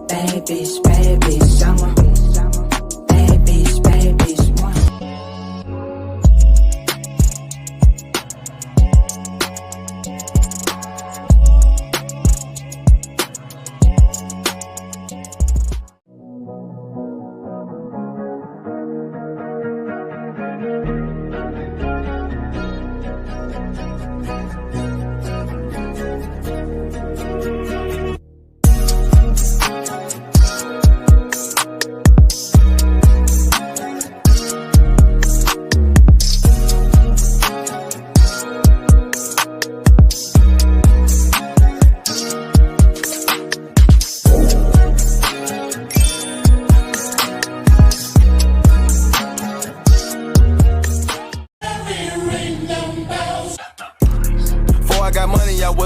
bad bitch, I'm a bad bitch, one.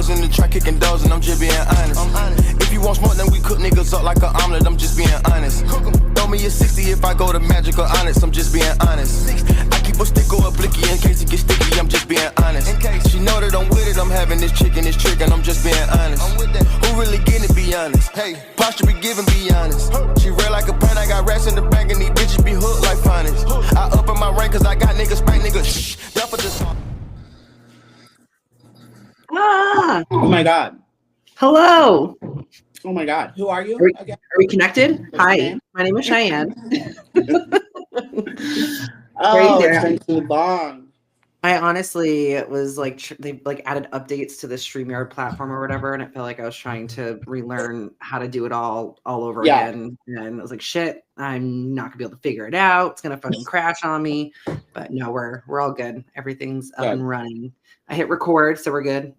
In the track kicking doors and I'm just being honest. If you want smoke, then we cook niggas up like an omelet. I'm just being honest. Throw me a 60 if I go to Magic or Honest. I'm just being honest. I keep a stick or a blicky in case it gets sticky. I'm just being honest. In case she know that I'm with it, I'm having this chicken, this trick, and I'm just being honest. Who really getting it? Be honest. Hey, posture be giving, be honest. She real like a pint. I got rats in the bank and these bitches be hooked like finest. I up in my rank cause I got niggas spank niggas. Shh. That for this. Ah! Oh my God. Hello. Oh my God. Who are you? Are we connected? Hi, my name is Cheyenne. Oh, it's been too long. I honestly was like, they like added updates to the StreamYard platform or whatever, and it felt like I was trying to relearn how to do it all over again. And I was like, shit, I'm not gonna be able to figure it out. It's gonna fucking crash on me. But no, we're all good. Everything's up and running. I hit record, so we're good.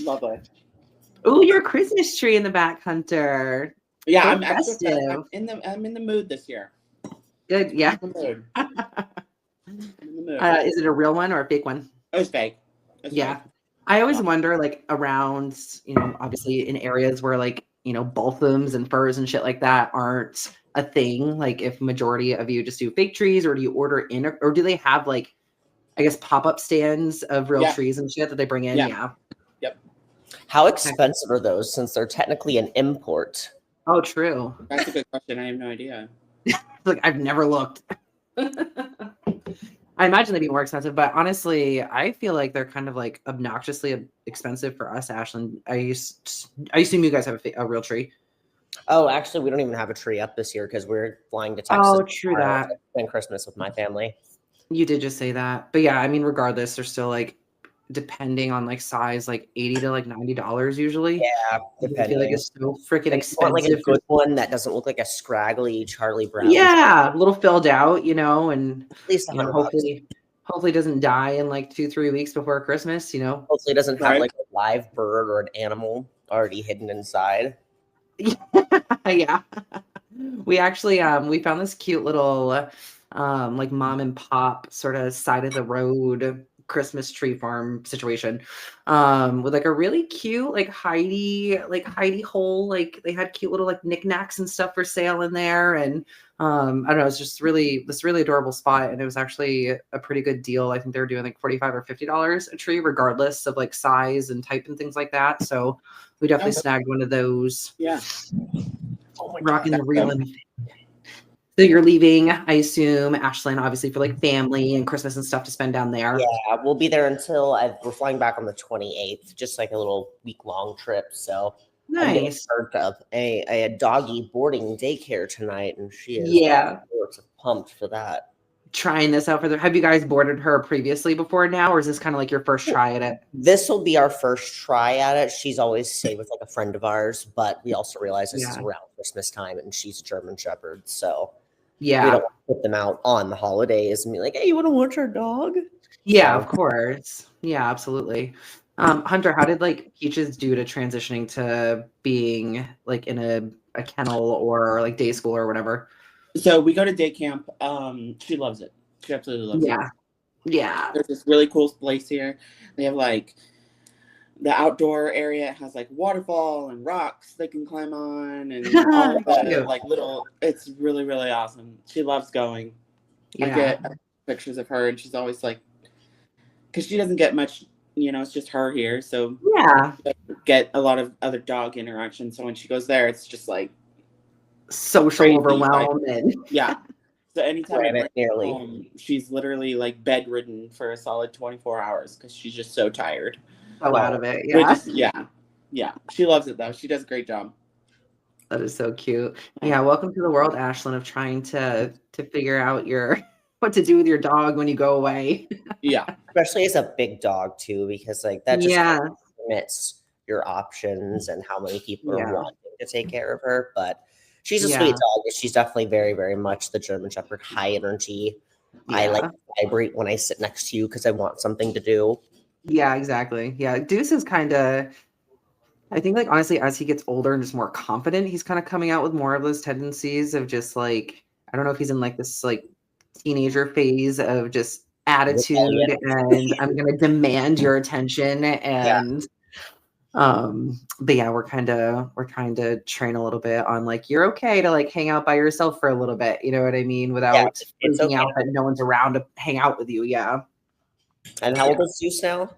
Lovely. Oh, your Christmas tree in the back, Hunter. Yeah, so I'm in the mood this year. Good, yeah. I'm in the mood. Is it a real one or a fake one? It was fake. Yeah. I always wonder, like, around, obviously in areas where, like, balsams and furs and shit like that aren't a thing. Like, if majority of you just do fake trees, or do you order in, or do they have, like, I guess pop-up stands of real trees and shit that they bring in? Yeah. Yep. How expensive are those, since they're technically an import? Oh, true. That's a good question. I have no idea. Like, I've never looked. I imagine they'd be more expensive, but honestly, I feel like they're kind of like obnoxiously expensive for us, Ashlyn. I assume you guys have a real tree. Oh, actually, we don't even have a tree up this year because we're flying to Texas. Oh, true that. To spend Christmas with my family. You did just say that, but yeah, I mean, regardless, they're still like, depending on like size, like $80 to like $90 usually. Yeah, depending. I feel like it's so freaking expensive. Like a good one that doesn't look like a scraggly Charlie Brown. Yeah, a little filled out, and at least hopefully doesn't die in like 2-3 weeks before Christmas. Hopefully it doesn't have like a live bird or an animal already hidden inside. Yeah, we actually we found this cute little like mom and pop sort of side of the road Christmas tree farm situation with like a really cute like Heidi hole. Like they had cute little like knickknacks and stuff for sale in there, and I don't know, it's just this really adorable spot, and it was actually a pretty good deal. I think they were doing like $45 or $50 a tree regardless of like size and type and things like that, so we definitely snagged one of those. Yeah. Rocking the real. So you're leaving, I assume, Ashlyn, obviously for like family and Christmas and stuff to spend down there. Yeah, we'll be there until we're flying back on the 28th, just like a little week-long trip. So nice. A doggy boarding daycare tonight, and she is pumped for that. Trying this out have you guys boarded her previously before now, or is this kind of like your first try at it? This will be our first try at it. She's always stayed with like a friend of ours, but we also realize this is around Christmas time, and she's a German Shepherd, so we don't want to put them out on the holidays and be like, hey, you want to watch our dog? Yeah, of course. Yeah, absolutely. Hunter, how did like Peaches do to transitioning to being like in a kennel or like day school or whatever? So we go to day camp. She loves it. She absolutely loves it. Yeah. There's this really cool place here. They have like the outdoor area has like waterfall and rocks they can climb on, and all the like little. It's really, really awesome. She loves going. I get pictures of her, and she's always like, because she doesn't get much you know, it's just her here. So yeah, get a lot of other dog interaction. So when she goes there, it's just like social crazy. overwhelm Like, and yeah. So anytime I bring her nearly. home, she's literally like bedridden for a solid 24 hours because she's just so tired. so out of it. But Yeah, yeah. She loves it though. She does a great job. that is so cute. Yeah, welcome to the world, Ashlyn, of trying to figure out your what to do with your dog when you go away. Yeah. Especially as a big dog too, because like that just Yeah, kind of limits your options and how many people are Yeah. wanting to take care of her. But she's a Yeah. sweet dog. And she's definitely very, very much the German Shepherd, high energy. I like Yeah. to vibrate when I sit next to you because I want something to do. Yeah, exactly. Yeah, Deuce is kind of, I think, like, honestly, as he gets older and just more confident, he's kind of coming out with more of those tendencies of just like, I don't know if he's in like this like teenager phase of just attitude and I'm gonna demand your attention and but yeah, we're trying to train a little bit on like you're okay to like hang out by yourself for a little bit, you know what I mean, without it's freaking okay. out that no one's around to hang out with you. Yeah. And how old is Zeus now?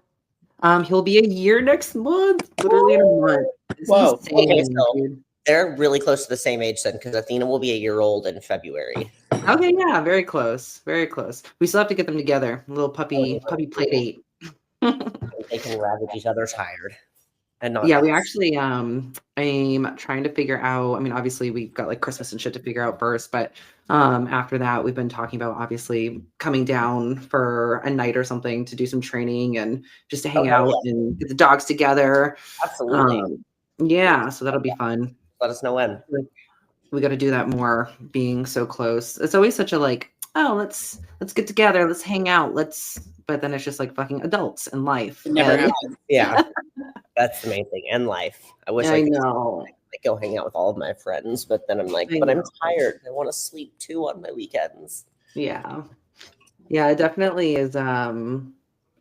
He'll be a year next month, literally in a month. It's Whoa. insane, Okay, so dude. they're really close to the same age then, because Athena will be a year old in February. Okay, yeah, very close, very close. We still have to get them together. A little puppy play date. They can ravage each other's hired. And not Yeah, we us. actually I'm trying to figure out, I mean, obviously we've got like Christmas and shit to figure out first, but after that we've been talking about obviously coming down for a night or something to do some training and just to hang out and get the dogs together. Absolutely. Yeah, so that'll be fun. Let us know when. We got to do that more, being so close. It's always such a like, oh, let's get together, let's hang out, but then it's just like fucking adults and life. It never happens. Yeah. That's the main thing. And life. I wish I I could know. like go hang out with all of my friends, but then I'm like, but I'm tired. I want to sleep too on my weekends. Yeah. Yeah, it definitely is.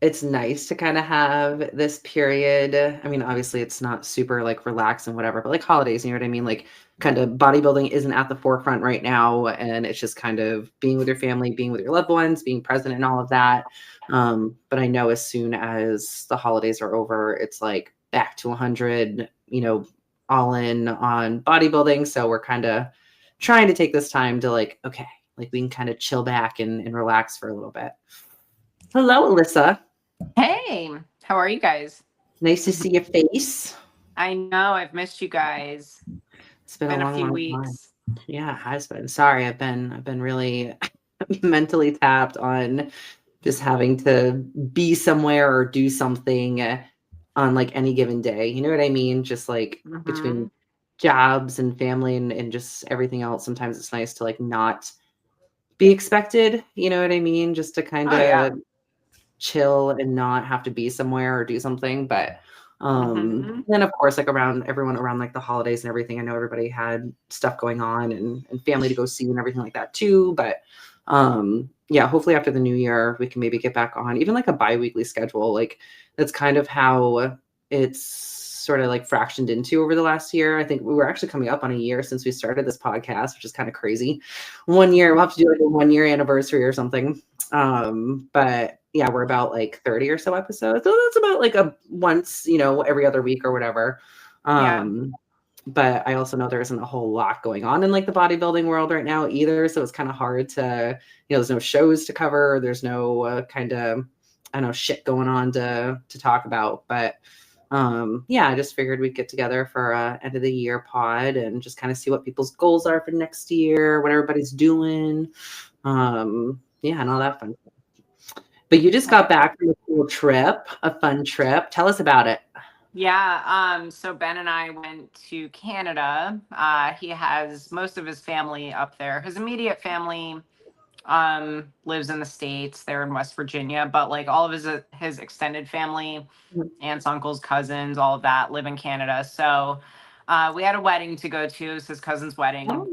It's nice to kind of have this period. I mean, obviously it's not super like relaxed and whatever, but like holidays, you know what I mean? Like kind of bodybuilding isn't at the forefront right now. And it's just kind of being with your family, being with your loved ones, being present and all of that. But I know as soon as the holidays are over, it's like back to 100, you know, all in on bodybuilding. So we're kind of trying to take this time to like, okay, like we can kind of chill back and relax for a little bit. Hello, Alyssa. Hey, how are you guys? Nice to see your face. I know I've missed you guys. It's been a few long weeks. time. Yeah, it has been. Sorry, I've been really mentally tapped on just having to be somewhere or do something on like any given day. You know what I mean? Just like between jobs and family and just everything else. Sometimes it's nice to like not be expected. You know what I mean? Just to kind of chill and not have to be somewhere or do something. But then of course, like everyone around like the holidays and everything, I know everybody had stuff going on and family to go see and everything like that too. But yeah, hopefully after the new year we can maybe get back on even like a bi-weekly schedule. Like that's kind of how it's sort of like fractioned into over the last year. I think we were actually coming up on a year since we started this podcast, which is kind of crazy. 1 year, we'll have to do like a 1 year anniversary or something. But yeah, we're about like 30 or so episodes. So that's about like a once, you know, every other week or whatever. But I also know there isn't a whole lot going on in like the bodybuilding world right now either. So it's kind of hard to, you know, there's no shows to cover. There's no kind of, I don't know, shit going on to talk about. But yeah, I just figured we'd get together for end of the year pod and just kind of see what people's goals are for next year, what everybody's doing. Yeah, and all that fun. But you just got back from a cool trip, a fun trip. Tell us about it. Yeah. So Ben and I went to Canada. He has most of his family up there. His immediate family lives in the States. They're in West Virginia, but like all of his extended family, aunts, uncles, cousins, all of that live in Canada. So we had a wedding to go to. It was his cousin's wedding. Oh.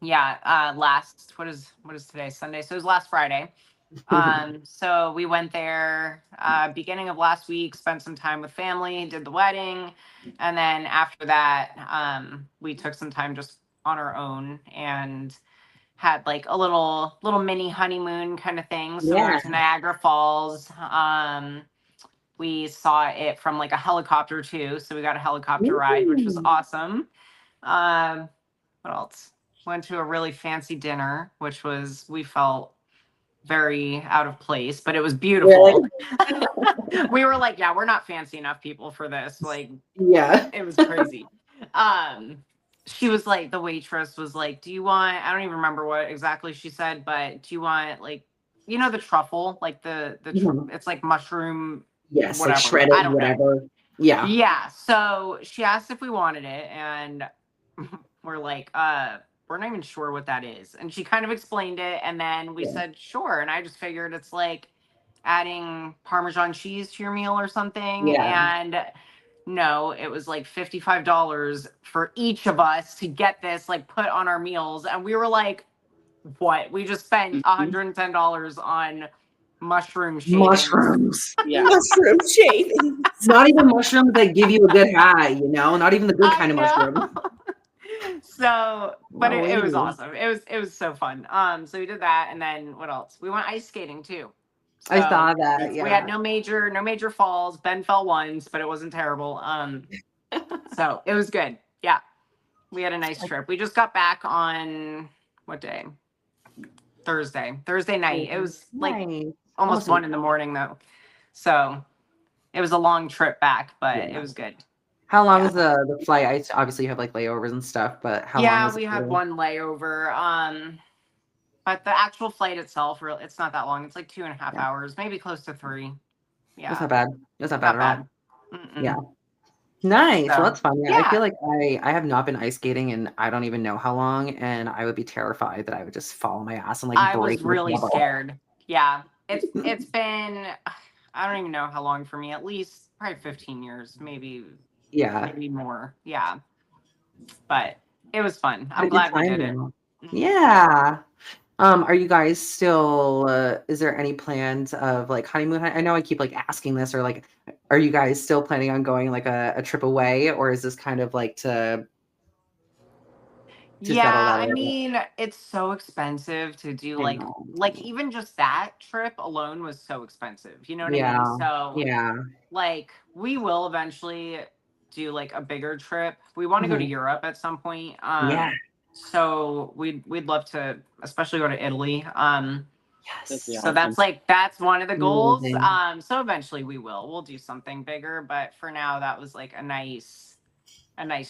Yeah. What is today? Sunday. So it was last Friday. So we went there beginning of last week, spent some time with family, did the wedding, and then after that we took some time just on our own and had like a little mini honeymoon kind of thing. So we went to Niagara Falls, We saw it from like a helicopter too. So we got a helicopter ride, which was awesome. What else? Went to a really fancy dinner, which was, we felt very out of place, but it was beautiful. Really? We were like, yeah, we're not fancy enough people for this. Like, yeah, it was crazy. She was like, the waitress was like, do you want, I don't even remember what exactly she said, but do you want like, you know, the truffle, like it's like mushroom, yes, whatever. like shredded, I don't whatever. know. Yeah. Yeah. So she asked if we wanted it, and we're like, we're not even sure what that is. And she kind of explained it, and then we said, sure. And I just figured it's like adding Parmesan cheese to your meal or something. Yeah. And no, it was like $55 for each of us to get this like put on our meals. And we were like, what? We just spent $110 on mushroom shavings. Mushrooms. Yeah. Mushroom shavings. Not even mushrooms that give you a good high, you know? Not even the good kind of mushroom. So, but No, it was awesome. It was so fun. So we did that, and then what else? We went ice skating too. So I saw that. Yeah. We had no major falls. Ben fell once, but it wasn't terrible. So it was good. Yeah. We had a nice trip. We just got back on what day? Thursday night. It was like almost 1 a.m. though. So it was a long trip back, but it was good. How long is the flight? Obviously you have like layovers and stuff, but how long was it? Yeah, we had one layover. But the actual flight itself, it's not that long. It's like 2.5 hours, maybe close to 3. Yeah. That's not bad. That's not bad at all. Mm-mm. Yeah. Nice. So, Well, that's fun. yeah. I feel like I have not been ice skating and I don't even know how long, and I would be terrified that I would just fall on my ass and like I break. was really scared. Yeah. It's been, I don't even know how long for me, at least probably 15 years, maybe more. Yeah. But it was fun. I'm glad we did it. Yeah. Are you guys still is there any plans of like honeymoon? I know I keep like asking this, or like are you guys still planning on going like a trip away, or is this kind of like to settle that I in? mean, it's so expensive to do like even just that trip alone was so expensive. You know what I mean? So like we will eventually do like a bigger trip. We want to go to Europe at some point. So we'd love to, especially go to Italy. So that's one of the goals. So eventually we'll do something bigger, but for now that was like a nice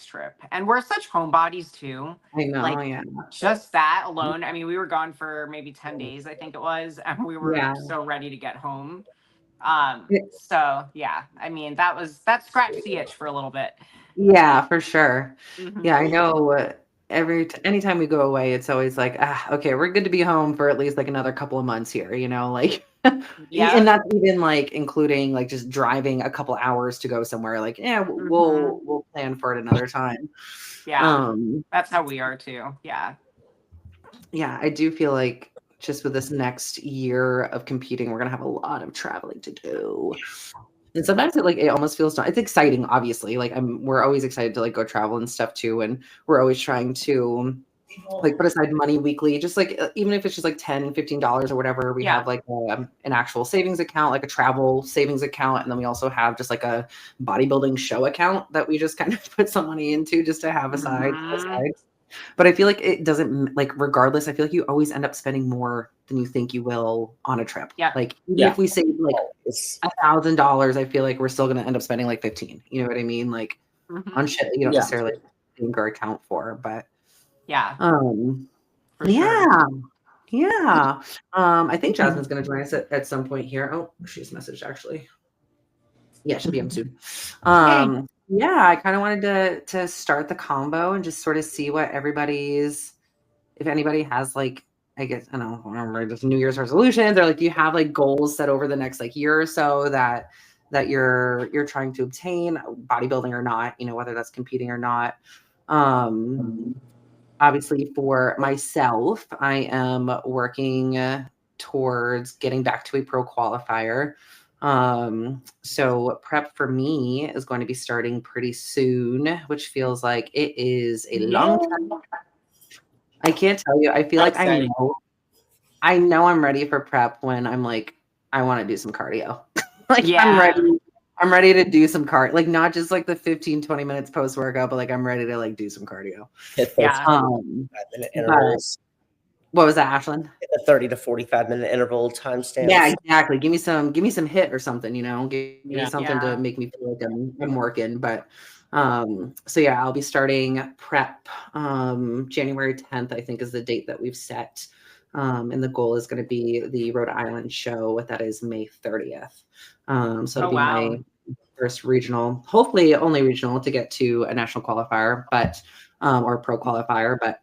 trip. And we're such homebodies too. I know, like, just that alone. I mean, we were gone for maybe 10 days, I think it was, and we were so ready to get home. So yeah, I mean, that scratched the itch for a little bit. Yeah, for sure. Yeah, I know. Anytime we go away, it's always like, okay, we're good to be home for at least like another couple of months here, you know, like, and that's even like including like just driving a couple hours to go somewhere. Like, we'll plan for it another time. Yeah, that's how we are too. Yeah, I do feel like just with this next year of competing, we're gonna have a lot of traveling to do. And sometimes it almost feels it's exciting, obviously. Like we're always excited to like go travel and stuff too. And we're always trying to like put aside money weekly, just like even if it's just like $10, $15 or whatever, we have like an actual savings account, like a travel savings account. And then we also have just like a bodybuilding show account that we just kind of put some money into just to have aside. But I feel like it doesn't, like, regardless, I feel like you always end up spending more than you think you will on a trip. Yeah. Like, even if we save like $1,000, I feel like we're still going to end up spending like 15. You know what I mean? Like, on shit that you don't necessarily think or account for. But yeah. For sure. Yeah. I think Jasmine's going to join us at some point here. Oh, she's messaged actually. Yeah, she'll be on soon. Yeah, I kind of wanted to start the combo and just sort of see what if anybody has like, I guess, I don't know, just New Year's resolutions, or like, do you have like goals set over the next like year or so that you're trying to obtain, bodybuilding or not, you know, whether that's competing or not. Obviously for myself, I am working towards getting back to a pro qualifier. So prep for me is going to be starting pretty soon, which feels like it is a long time. I can't tell you. I feel like I know I'm ready for prep when I'm like, I want to do some cardio. Like I'm ready. I'm ready to do some like not just like the 15-20 minutes post workout, but like I'm ready to like do some cardio. Hit those 45-minute intervals. What was that, Ashlyn? Hit the 30 to 45-minute interval timestamps. Yeah, exactly. Give me some hit or something, you know. Give me something to make me feel like I'm working. But so yeah, I'll be starting prep January 10th, I think is the date that we've set. And the goal is going to be the Rhode Island show. That is May 30th. So it'll be my first regional, hopefully only regional to get to a national qualifier, but or pro qualifier. But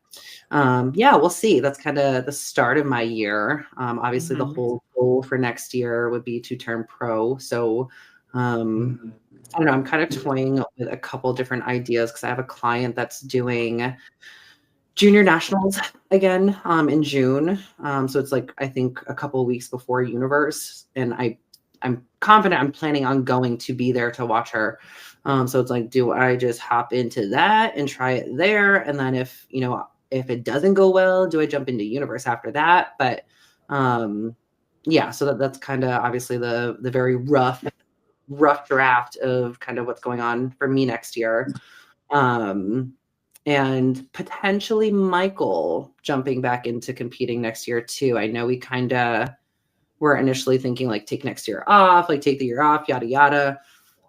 yeah, we'll see. That's kind of the start of my year. Obviously, the whole goal for next year would be to turn pro. So I don't know. I'm kind of toying with a couple different ideas because I have a client that's doing junior nationals again in June. So it's like I think a couple of weeks before Universe, and I'm confident I'm planning on going to be there to watch her. So it's like, do I just hop into that and try it there? And then if it doesn't go well, do I jump into Universe after that? But yeah, so that's kind of obviously the very rough draft of kind of what's going on for me next year. And potentially Michael jumping back into competing next year too. I know we kind of were initially thinking like take next year off, like take the year off, yada, yada.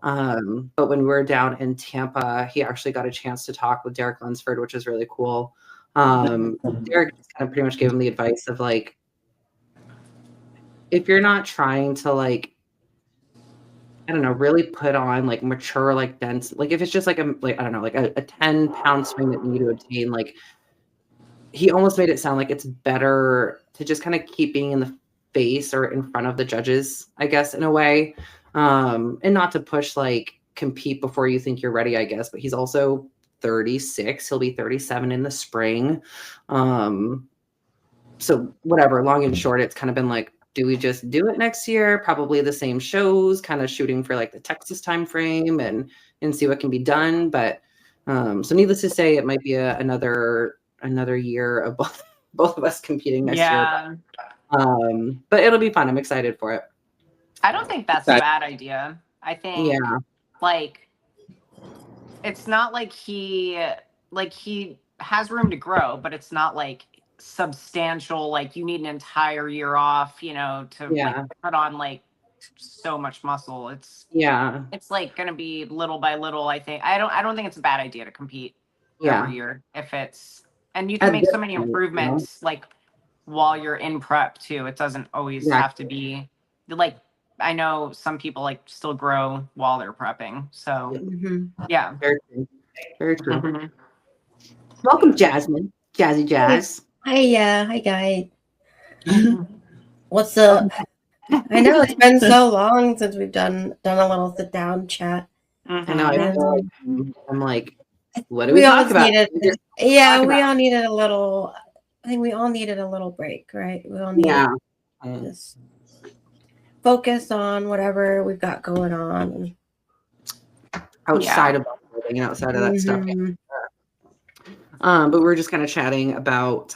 But when we were down in Tampa, he actually got a chance to talk with Derek Lunsford, which is really cool. Derek kind of pretty much gave him the advice of like, if you're not trying to like, I don't know, really put on like mature, like dense, like if it's just like I don't know, like a 10-pound swing that you need to obtain, like he almost made it sound like it's better to just kind of keep being in the face or in front of the judges, I guess, in a way. And not to push like compete before you think you're ready, I guess, but he's also 36. He'll be 37 in the spring. So whatever, long and short, it's kind of been like, do we just do it next year? Probably the same shows, kind of shooting for like the Texas time frame and see what can be done. But so needless to say, it might be another year of both of us competing next year. But it'll be fun. I'm excited for it. I don't think that's a bad idea. I think like it's not like he has room to grow, but it's not like substantial, like you need an entire year off, to like put on like so much muscle. It's like gonna be little by little. I think I don't think it's a bad idea to compete every year if it's, and you can make so many improvements like while you're in prep too. It doesn't always have to be like, I know some people like still grow while they're prepping. So yeah. Very true. Very true. Welcome, Jasmine. Jazzy Jazz. Hi guys. What's up? I know it's been so long since we've done a little sit down chat. I know. I'm like, what do we talk about? We all needed a little. I think we all needed a little break, right? We all needed just focus on whatever we've got going on outside of bodybuilding and outside of that stuff. But we're just kind of chatting about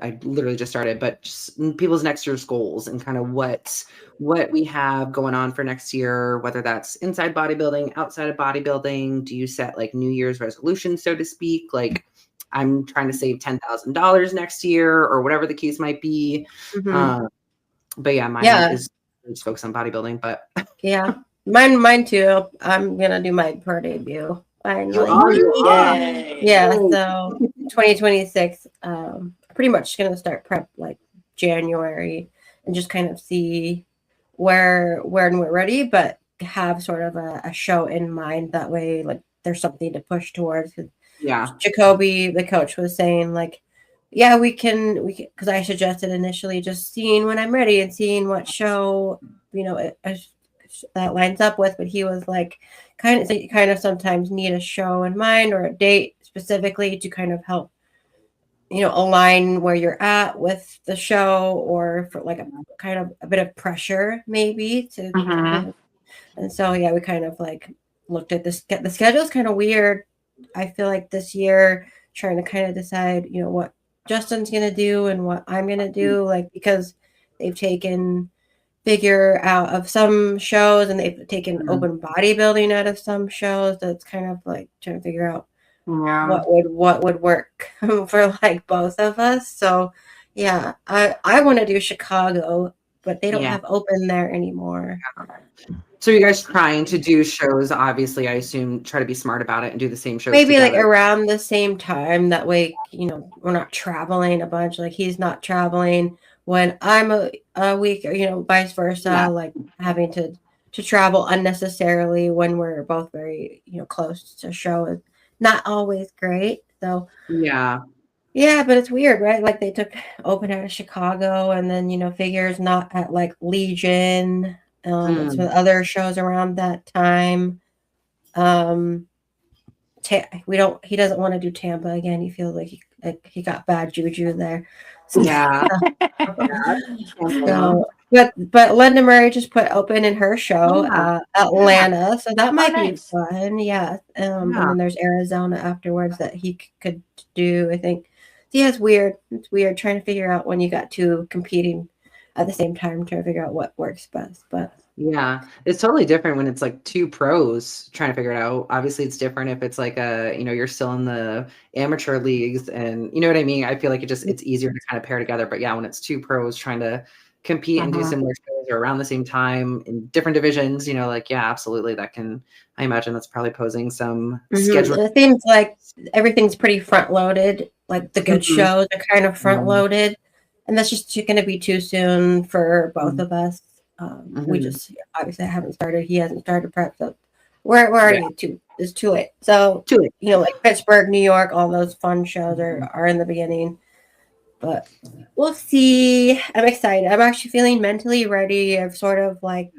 I literally just started, but just people's next year's goals and kind of what we have going on for next year, whether that's inside bodybuilding, outside of bodybuilding. Do you set like New Year's resolutions, so to speak? Like I'm trying to save $10,000 next year or whatever the case might be. But yeah, mine is just focus on bodybuilding, but mine too. I'm going to do my pro debut. Finally. So 2026, pretty much going to start prep like January and just kind of see where we're ready, but have sort of a show in mind. That way, like there's something to push towards. Jacoby, the coach, was saying like, we can, because I suggested initially just seeing when I'm ready and seeing what show, that lines up with, but he was like, kind of sometimes need a show in mind or a date specifically to kind of help, align where you're at with the show, or for like a kind of a bit of pressure maybe to. And so we kind of like looked at this. The schedule is kind of weird. I feel like this year trying to kind of decide, what Justin's gonna do and what I'm gonna do, like because they've taken figure out of some shows, and they've taken open bodybuilding out of some shows. That's kind of like trying to figure out what would work for like both of us. So yeah, I want to do Chicago, but they don't have open there anymore. So you guys trying to do shows, obviously, I assume, try to be smart about it and do the same shows Maybe together. like around the same time. That way, you know, we're not traveling a bunch. Like he's not traveling when I'm a week, or, you know, vice versa, like having to travel unnecessarily when we're both very, you know, close to show is not always great. So yeah, but it's weird, right? Like they took open out of Chicago, and then, you know, figures not at like Legion, and some other shows around that time. He doesn't want to do Tampa again. He feels like he got bad juju there. yeah. So, but Linda Murray just put open in her show, Atlanta, so that might be fun. Yeah. And then there's Arizona afterwards that he could do, I think. Yeah, it's weird. It's weird trying to figure out when you got two competing at the same time, trying to figure out what works best. But yeah, it's totally different when it's like two pros trying to figure it out. Obviously, it's different if it's like you know, you're still in the amateur leagues, and you know what I mean. I feel like it's easier to kind of pair together. But yeah, when it's two pros trying to compete and do similar shows or around the same time in different divisions, you know, like yeah, absolutely, that can. I imagine that's probably posing some schedule. It seems like everything's pretty front loaded. Like the good shows are kind of front loaded, and that's just going to be too soon for both of us. We just obviously haven't started. He hasn't started prep, so we're already it's too late. So you know, like Pittsburgh, New York, all those fun shows are in the beginning. But we'll see. I'm excited. I'm actually feeling mentally ready. I've sort of like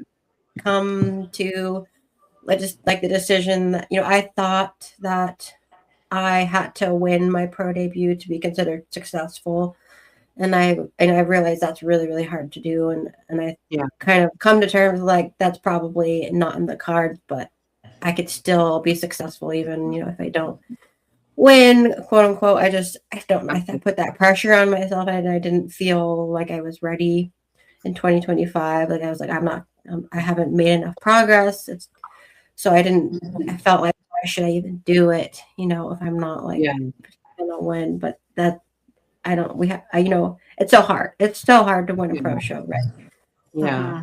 come to just like the decision that, you know, I thought that I had to win my pro debut to be considered successful. And I realized that's really, really hard to do. And I kind of come to terms like that's probably not in the cards, but I could still be successful even, you know, if I don't win, quote unquote. I don't know. I put that pressure on myself, and I didn't feel like I was ready in 2025. Like I was like, I haven't made enough progress. I felt like, why should I even do it? You know, if I'm not like gonna win, but that you know, it's so hard. It's so hard to win a pro show, right? Yeah.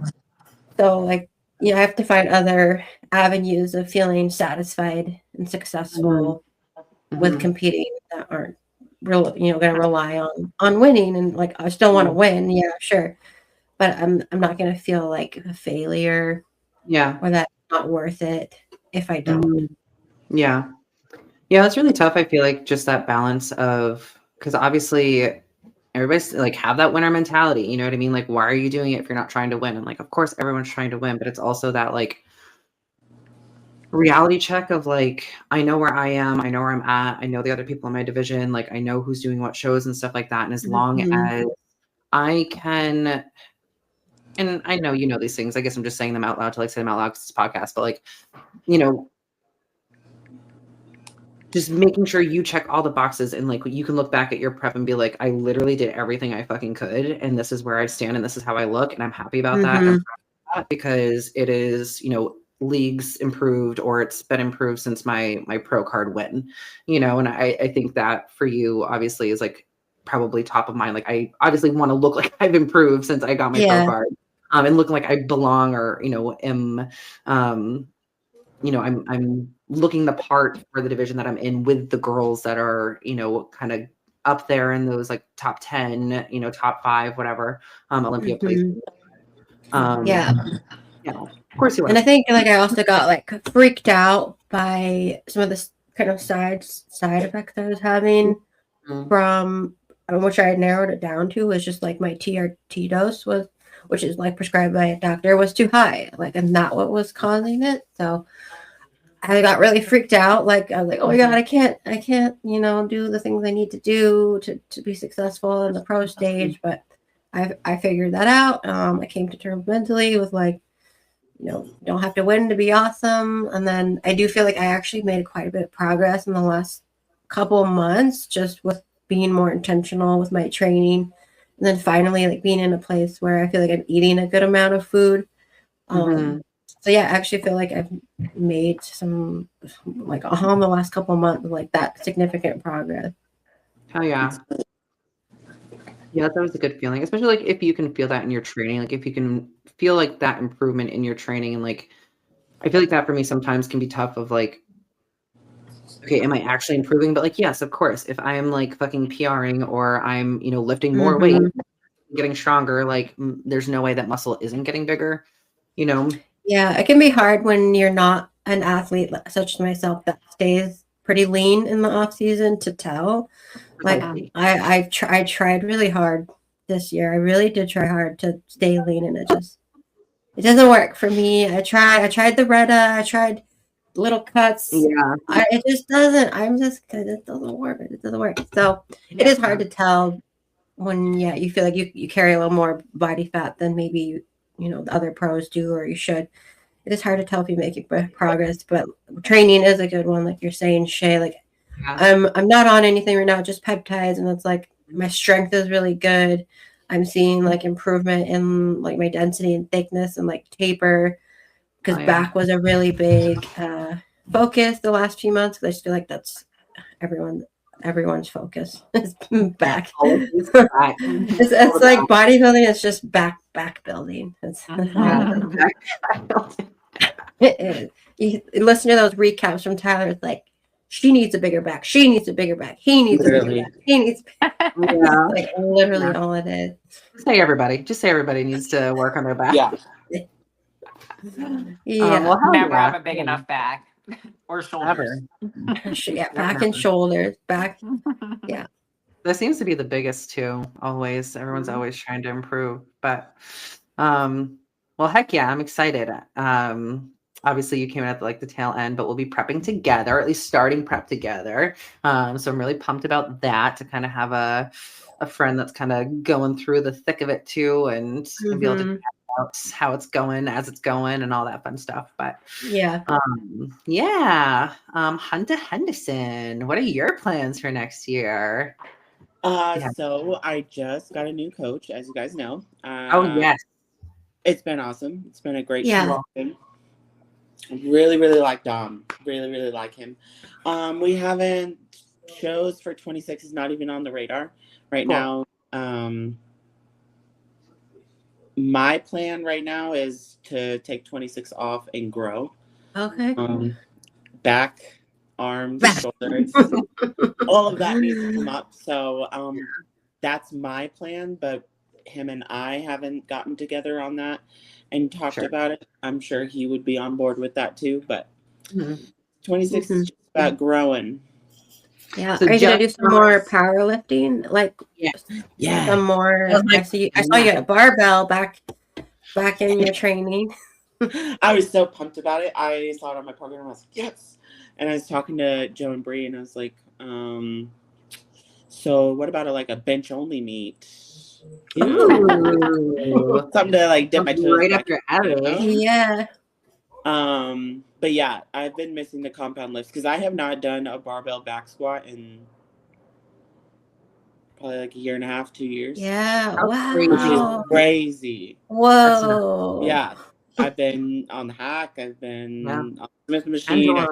So like, you know, I have to find other avenues of feeling satisfied and successful with competing that aren't real, you know, going to rely on winning. And like, I still want to win. Yeah, sure. But I'm not going to feel like a failure. Yeah. Or that's not worth it if I don't. Yeah. Yeah, it's really tough. I feel like just that balance of, because obviously everybody's like have that winner mentality. You know what I mean? Like, why are you doing it if you're not trying to win? And like, of course, everyone's trying to win, but it's also that like reality check of like, I know where I am, I know where I'm at, I know the other people in my division, like I know who's doing what shows and stuff like that. And as long as I can, and I know you know these things, I guess I'm just saying them out loud to like say them out loud because it's a podcast, but like, you know, just making sure you check all the boxes and like you can look back at your prep and be like, I literally did everything I fucking could, and this is where I stand and this is how I look, and I'm happy about that. I'm proud of that because it is, you know, leagues improved or it's been improved since my pro card win, you know. And I think that for you obviously is like probably top of mind. Like I obviously want to look like I've improved since I got my pro card, and looking like I belong or, you know, am you know, I'm looking the part for the division that I'm in with the girls that are, you know, kind of up there in those like top 10, you know, top 5, whatever, Olympia places. Yeah, of course you are. And I think like I also got like freaked out by some of the kind of side effects I was having from which I had narrowed it down to was just like my TRT dose was, which is like prescribed by a doctor, was too high. Like, and not what was causing it. So I got really freaked out. Like I was like, oh my God, I can't, you know, do the things I need to do to be successful in the pro stage. But I figured that out. I came to terms mentally with like, you know, you don't have to win to be awesome. And then I do feel like I actually made quite a bit of progress in the last couple of months, just with being more intentional with my training And then finally, like being in a place where I feel like I'm eating a good amount of food. So yeah, I actually feel like I've made some like in the last couple of months, like that significant progress. Oh yeah. Yeah, that was a good feeling, especially like if you can feel that in your training, like if you can feel like that improvement in your training, and like I feel like that for me sometimes can be tough of like, okay, am I actually improving? But like, yes, of course, if I am like fucking PRing or I'm, lifting more weight, getting stronger, like there's no way that muscle isn't getting bigger, Yeah, it can be hard when you're not an athlete such as myself that stays pretty lean in the off season to tell. Like I tried really hard this year. I really did try hard to stay lean, and it doesn't work for me. I tried the Retta, I tried little cuts. Yeah. It just doesn't. It doesn't work. It doesn't work. So it is hard to tell when you feel like you carry a little more body fat than maybe the other pros do, or you should. It is hard to tell if you're making progress, but training is a good one, like you're saying, Shay. Like I'm not on anything right now, just peptides, and it's like my strength is really good. I'm seeing like improvement in like my density and thickness and like taper, because back was a really big focus the last few months. Because I just feel like that's everyone's focus is back. It's like bodybuilding is just back building. It's you listen to those recaps from Tyler. It's like, she needs a bigger back. She needs a bigger back. He needs a bigger back. He needs. Like literally all it is. Just say everybody needs to work on their back. Yeah. Never have a big enough back or shoulders. Back and shoulders. Back. Yeah. That seems to be the biggest too. Always, everyone's always trying to improve. But, well, heck yeah, I'm excited. Obviously you came in at like the tail end, but we'll be prepping together, or at least starting prep together. So I'm really pumped about that, to kind of have a friend that's kind of going through the thick of it too, and be able to check out how it's going as it's going and all that fun stuff. But Hunter Henderson, what are your plans for next year? So I just got a new coach, as you guys know. Oh yes, it's been awesome. It's been a great show. I really, really like Dom. Really, really like him. We haven't shows for 26 is not even on the radar right now. My plan right now is to take 26 off and grow. Okay. Back, arms, shoulders, all of that needs to come up. So that's my plan, but him and I haven't gotten together on that and talked about it. I'm sure he would be on board with that too, but 26 is just about growing. Yeah. So are you gonna do some more powerlifting? Like some more. I saw you had a barbell back in your training. I was so pumped about it. I saw it on my program. I was like, yes. And I was talking to Joe and Bree, and I was like, so what about a bench only meet? Something to like dip my toes right up your alley. Yeah. But yeah, I've been missing the compound lifts because I have not done a barbell back squat in probably like a year and a half, 2 years. Yeah. Wow. Which is crazy. Whoa. Yeah. I've been on the hack. I've been on the Smith machine. I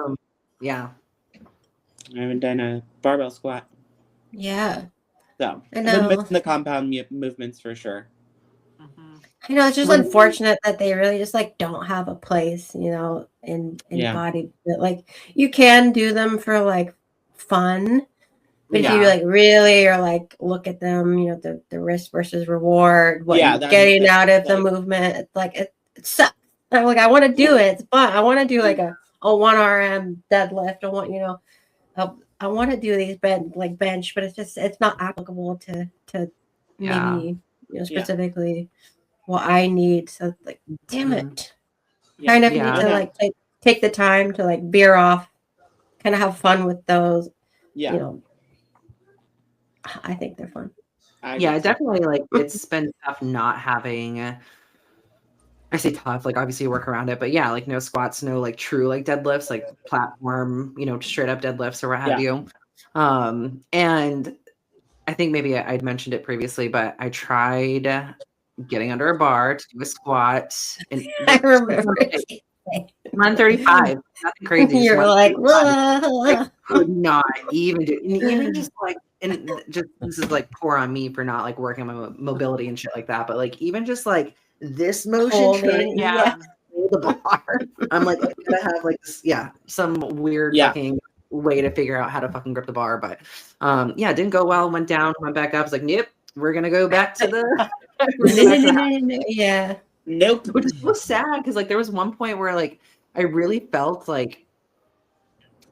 haven't done a barbell squat. Yeah. So I've been missing the compound movements for sure. I know, it's just unfortunate that they really just like don't have a place, in body. Like you can do them for like fun, but if you like really or like look at them, the risk versus reward, what you're getting out of the movement, it's like it sucks. I'm like, I want to do it. It's fun. I want to do like a 1 RM deadlift. I want to do these bench, but it's not applicable to me, specifically what I need. So like, damn it. Kind of need to like take the time to like veer off, kind of have fun with those. I think they're fun. Definitely. Like it's been tough not having. I say tough, like obviously you work around it, but like no squats, no like true like deadlifts, like platform, straight up deadlifts or what have you. And I think maybe I'd mentioned it previously, but I tried getting under a bar to do a squat. And I remember. 135, nothing crazy. Just You're like, 135. I could not even do, and even just like, and just this is like poor on me for not like working on my mobility and shit like that. But like even just like this motion, trying Yeah. to hold the bar, I'm like, I gotta have like this, some weird fucking way to figure out how to fucking grip the bar. But it didn't go well. Went down, went back up. I was like, nope, we're gonna go back to the yeah. Nope. Which is so sad because like there was one point where like I really felt like,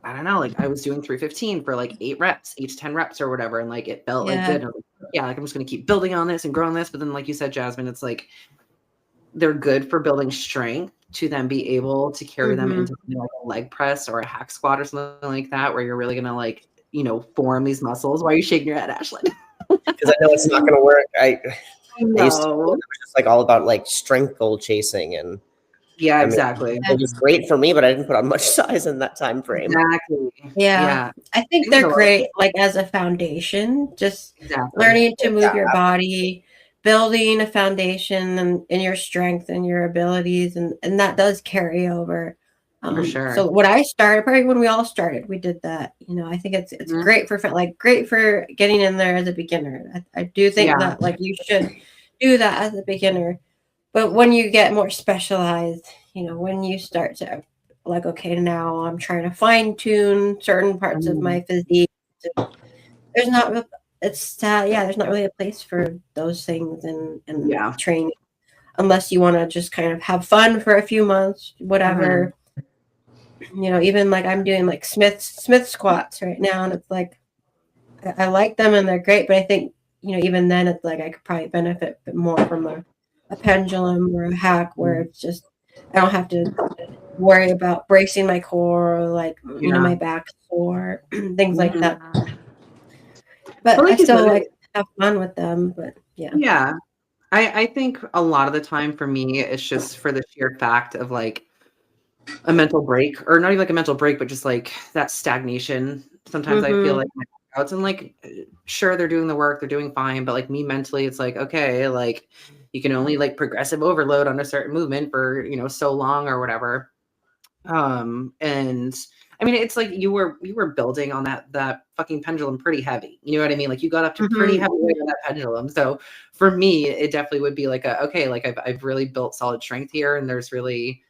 I don't know, like I was doing 315 for like 8 reps, 8 to 10 reps or whatever, and like it felt like good. And like I'm just gonna keep building on this and growing this. But then, like you said, Jasmine, it's like they're good for building strength to then be able to carry them into like a leg press or a hack squat or something like that, where you're really gonna like, form these muscles. Why are you shaking your head, Ashley? Because I know it's not gonna work. I used to, it No. was just like all about like strength goal chasing, and Yeah, exactly. It was great for me, but I didn't put on much size in that time frame. Exactly. Yeah. I think they're great like as a foundation, just learning to move your body, building a foundation and in your strength and your abilities, and that does carry over. For sure. So when I started, probably when we all started, we did that. I think it's great for great for getting in there as a beginner. I do think that like you should do that as a beginner. But when you get more specialized, when you start to like, okay, now I'm trying to fine tune certain parts of my physique. There's not, there's not really a place for those things and training unless you want to just kind of have fun for a few months, whatever. Even like I'm doing like Smith squats right now, and it's like I like them and they're great, but I think even then it's like I could probably benefit more from a pendulum or a hack where it's just I don't have to worry about bracing my core or like my back sore, things like that. But like I still like have fun with them. But I think a lot of the time for me it's just for the sheer fact of like a mental break, or not even like a mental break, but just like that stagnation. Sometimes I feel like my workouts, and like sure they're doing the work, they're doing fine, but like me mentally it's like, okay, like you can only like progressive overload on a certain movement for so long or whatever. And I mean it's like you were building on that fucking pendulum pretty heavy, you know what I mean? Like you got up to pretty heavy weight on that pendulum. So for me it definitely would be like okay, like I've really built solid strength here, and there's really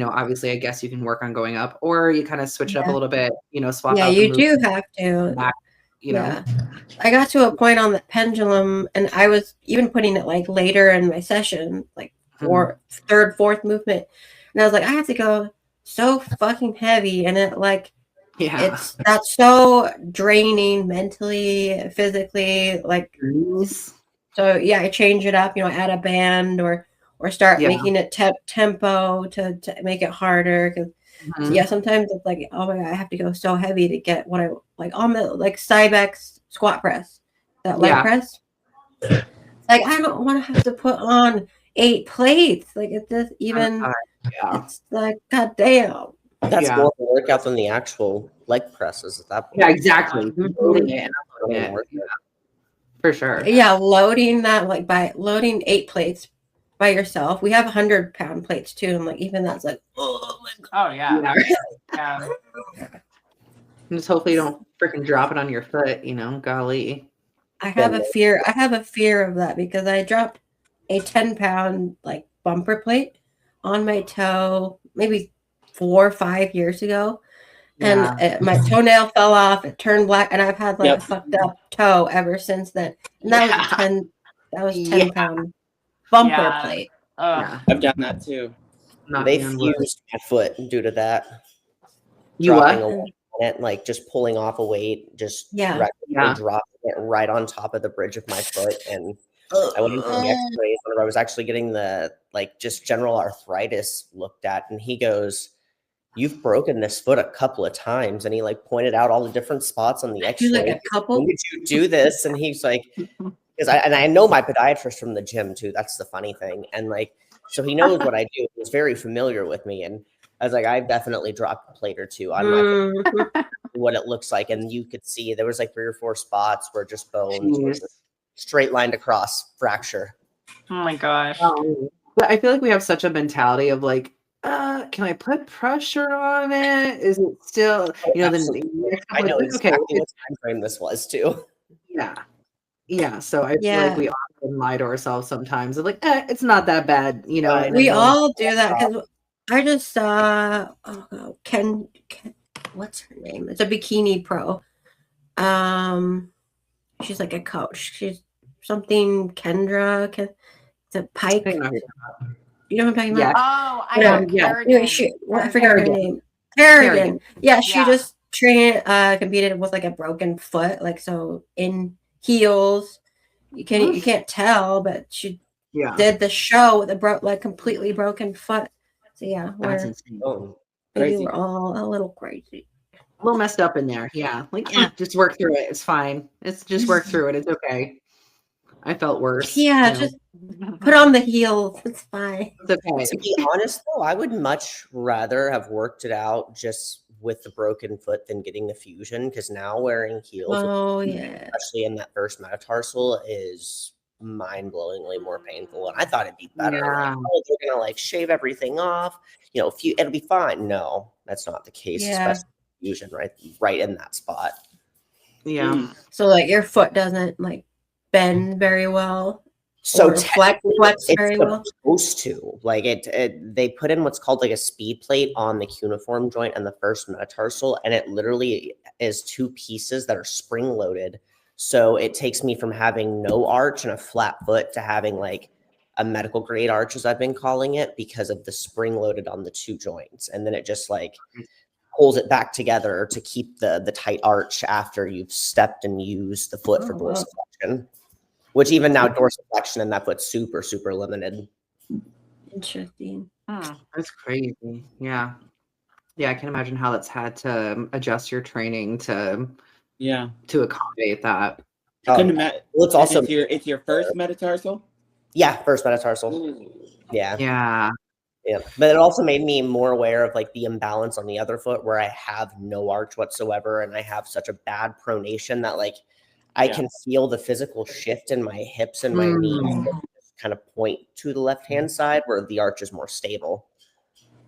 obviously I guess you can work on going up, or you kind of switch it up a little bit, swap out. You do have to back, know. I got to a point on the pendulum, and I was even putting it like later in my session, like third, fourth movement, and I was like, I have to go so fucking heavy, and it like that's so draining mentally, physically, like. So I change it up, add a band or start making it tempo to make it harder. Because sometimes it's like, oh my god, I have to go so heavy to get what I like on the like Cybex squat press, that leg press. Like I don't want to have to put on 8 plates. Like it's just even. It's like god damn. That's more of a workout than the actual leg presses at that point. Yeah, exactly. For sure. Yeah, loading that like by loading 8 plates by yourself. We have 100-pound plates too, and like even that's like, oh my god. Oh yeah. And just hopefully you don't freaking drop it on your foot, golly. I have a fear of that because I dropped a 10-pound like bumper plate on my toe maybe 4 or 5 years ago, and my toenail fell off. It turned black, and I've had like a fucked up toe ever since then. And that was 10-pound bumper plate. I've done that too. They fused my foot due to that. You dropping it, like just pulling off a weight, just dropping it right on top of the bridge of my foot, and I went into the X-rays whenever I was actually getting the like just general arthritis looked at, and he goes, "You've broken this foot a couple of times," and he like pointed out all the different spots on the X-ray. Like a couple? When did you do this? And he's like, because I know my podiatrist from the gym too. That's the funny thing, and like so he knows what I do. He's very familiar with me, and I was like, I've definitely dropped a plate or two on my foot. exactly what it looks like. And you could see there was like 3 or 4 spots where just bones were just straight lined across fracture. Oh my gosh. But I feel like we have such a mentality of like, can I put pressure on it? Is it still, you know, I know exactly what time frame this was too. Yeah. So I feel like we often lie to ourselves sometimes. Of like, it's not that bad, you know. We all do that because I just saw Ken, what's her name? It's a bikini pro. She's like a coach. She's something Kendra. It's a Pike. You know what I'm talking about? Oh, I know. Anyway, I forgot her name. Kerrigan. Yeah, she just competed with like a broken foot, like so in heels. You can't tell, but she did the show with a completely broken foot. So yeah, maybe we're all a little crazy. A little messed up in there. Yeah. Like, just work through it. It's fine. It's just work through it. It's okay. I felt worse. Yeah, just put on the heels. It's fine. It's okay. To be honest, though, I would much rather have worked it out just with the broken foot than getting the fusion, because now wearing heels, especially in that first metatarsal, is mind-blowingly more painful. And I thought it'd be better. Like, they're gonna like shave everything off. You know, it'll be fine. No, that's not the case. Especially fusion right in that spot. Yeah. So like your foot doesn't like bend very well. So flex very well. Supposed to like they put in what's called like a speed plate on the cuneiform joint and the first metatarsal, and it literally is 2 pieces that are spring loaded. So it takes me from having no arch and a flat foot to having like a medical grade arch, as I've been calling it, because of the spring loaded on the 2 joints, and then it just like pulls it back together to keep the tight arch after you've stepped and used the foot for dorsiflexion. Which even now dorsiflexion in that foot's super, super limited. Interesting. That's crazy. Yeah. Yeah, I can imagine how that's had to adjust your training to accommodate that. Well, it's also it's your first metatarsal? Yeah, first metatarsal. Yeah. Yeah. Yeah. But it also made me more aware of like the imbalance on the other foot where I have no arch whatsoever and I have such a bad pronation that like I can feel the physical shift in my hips and my knees kind of point to the left-hand side where the arch is more stable.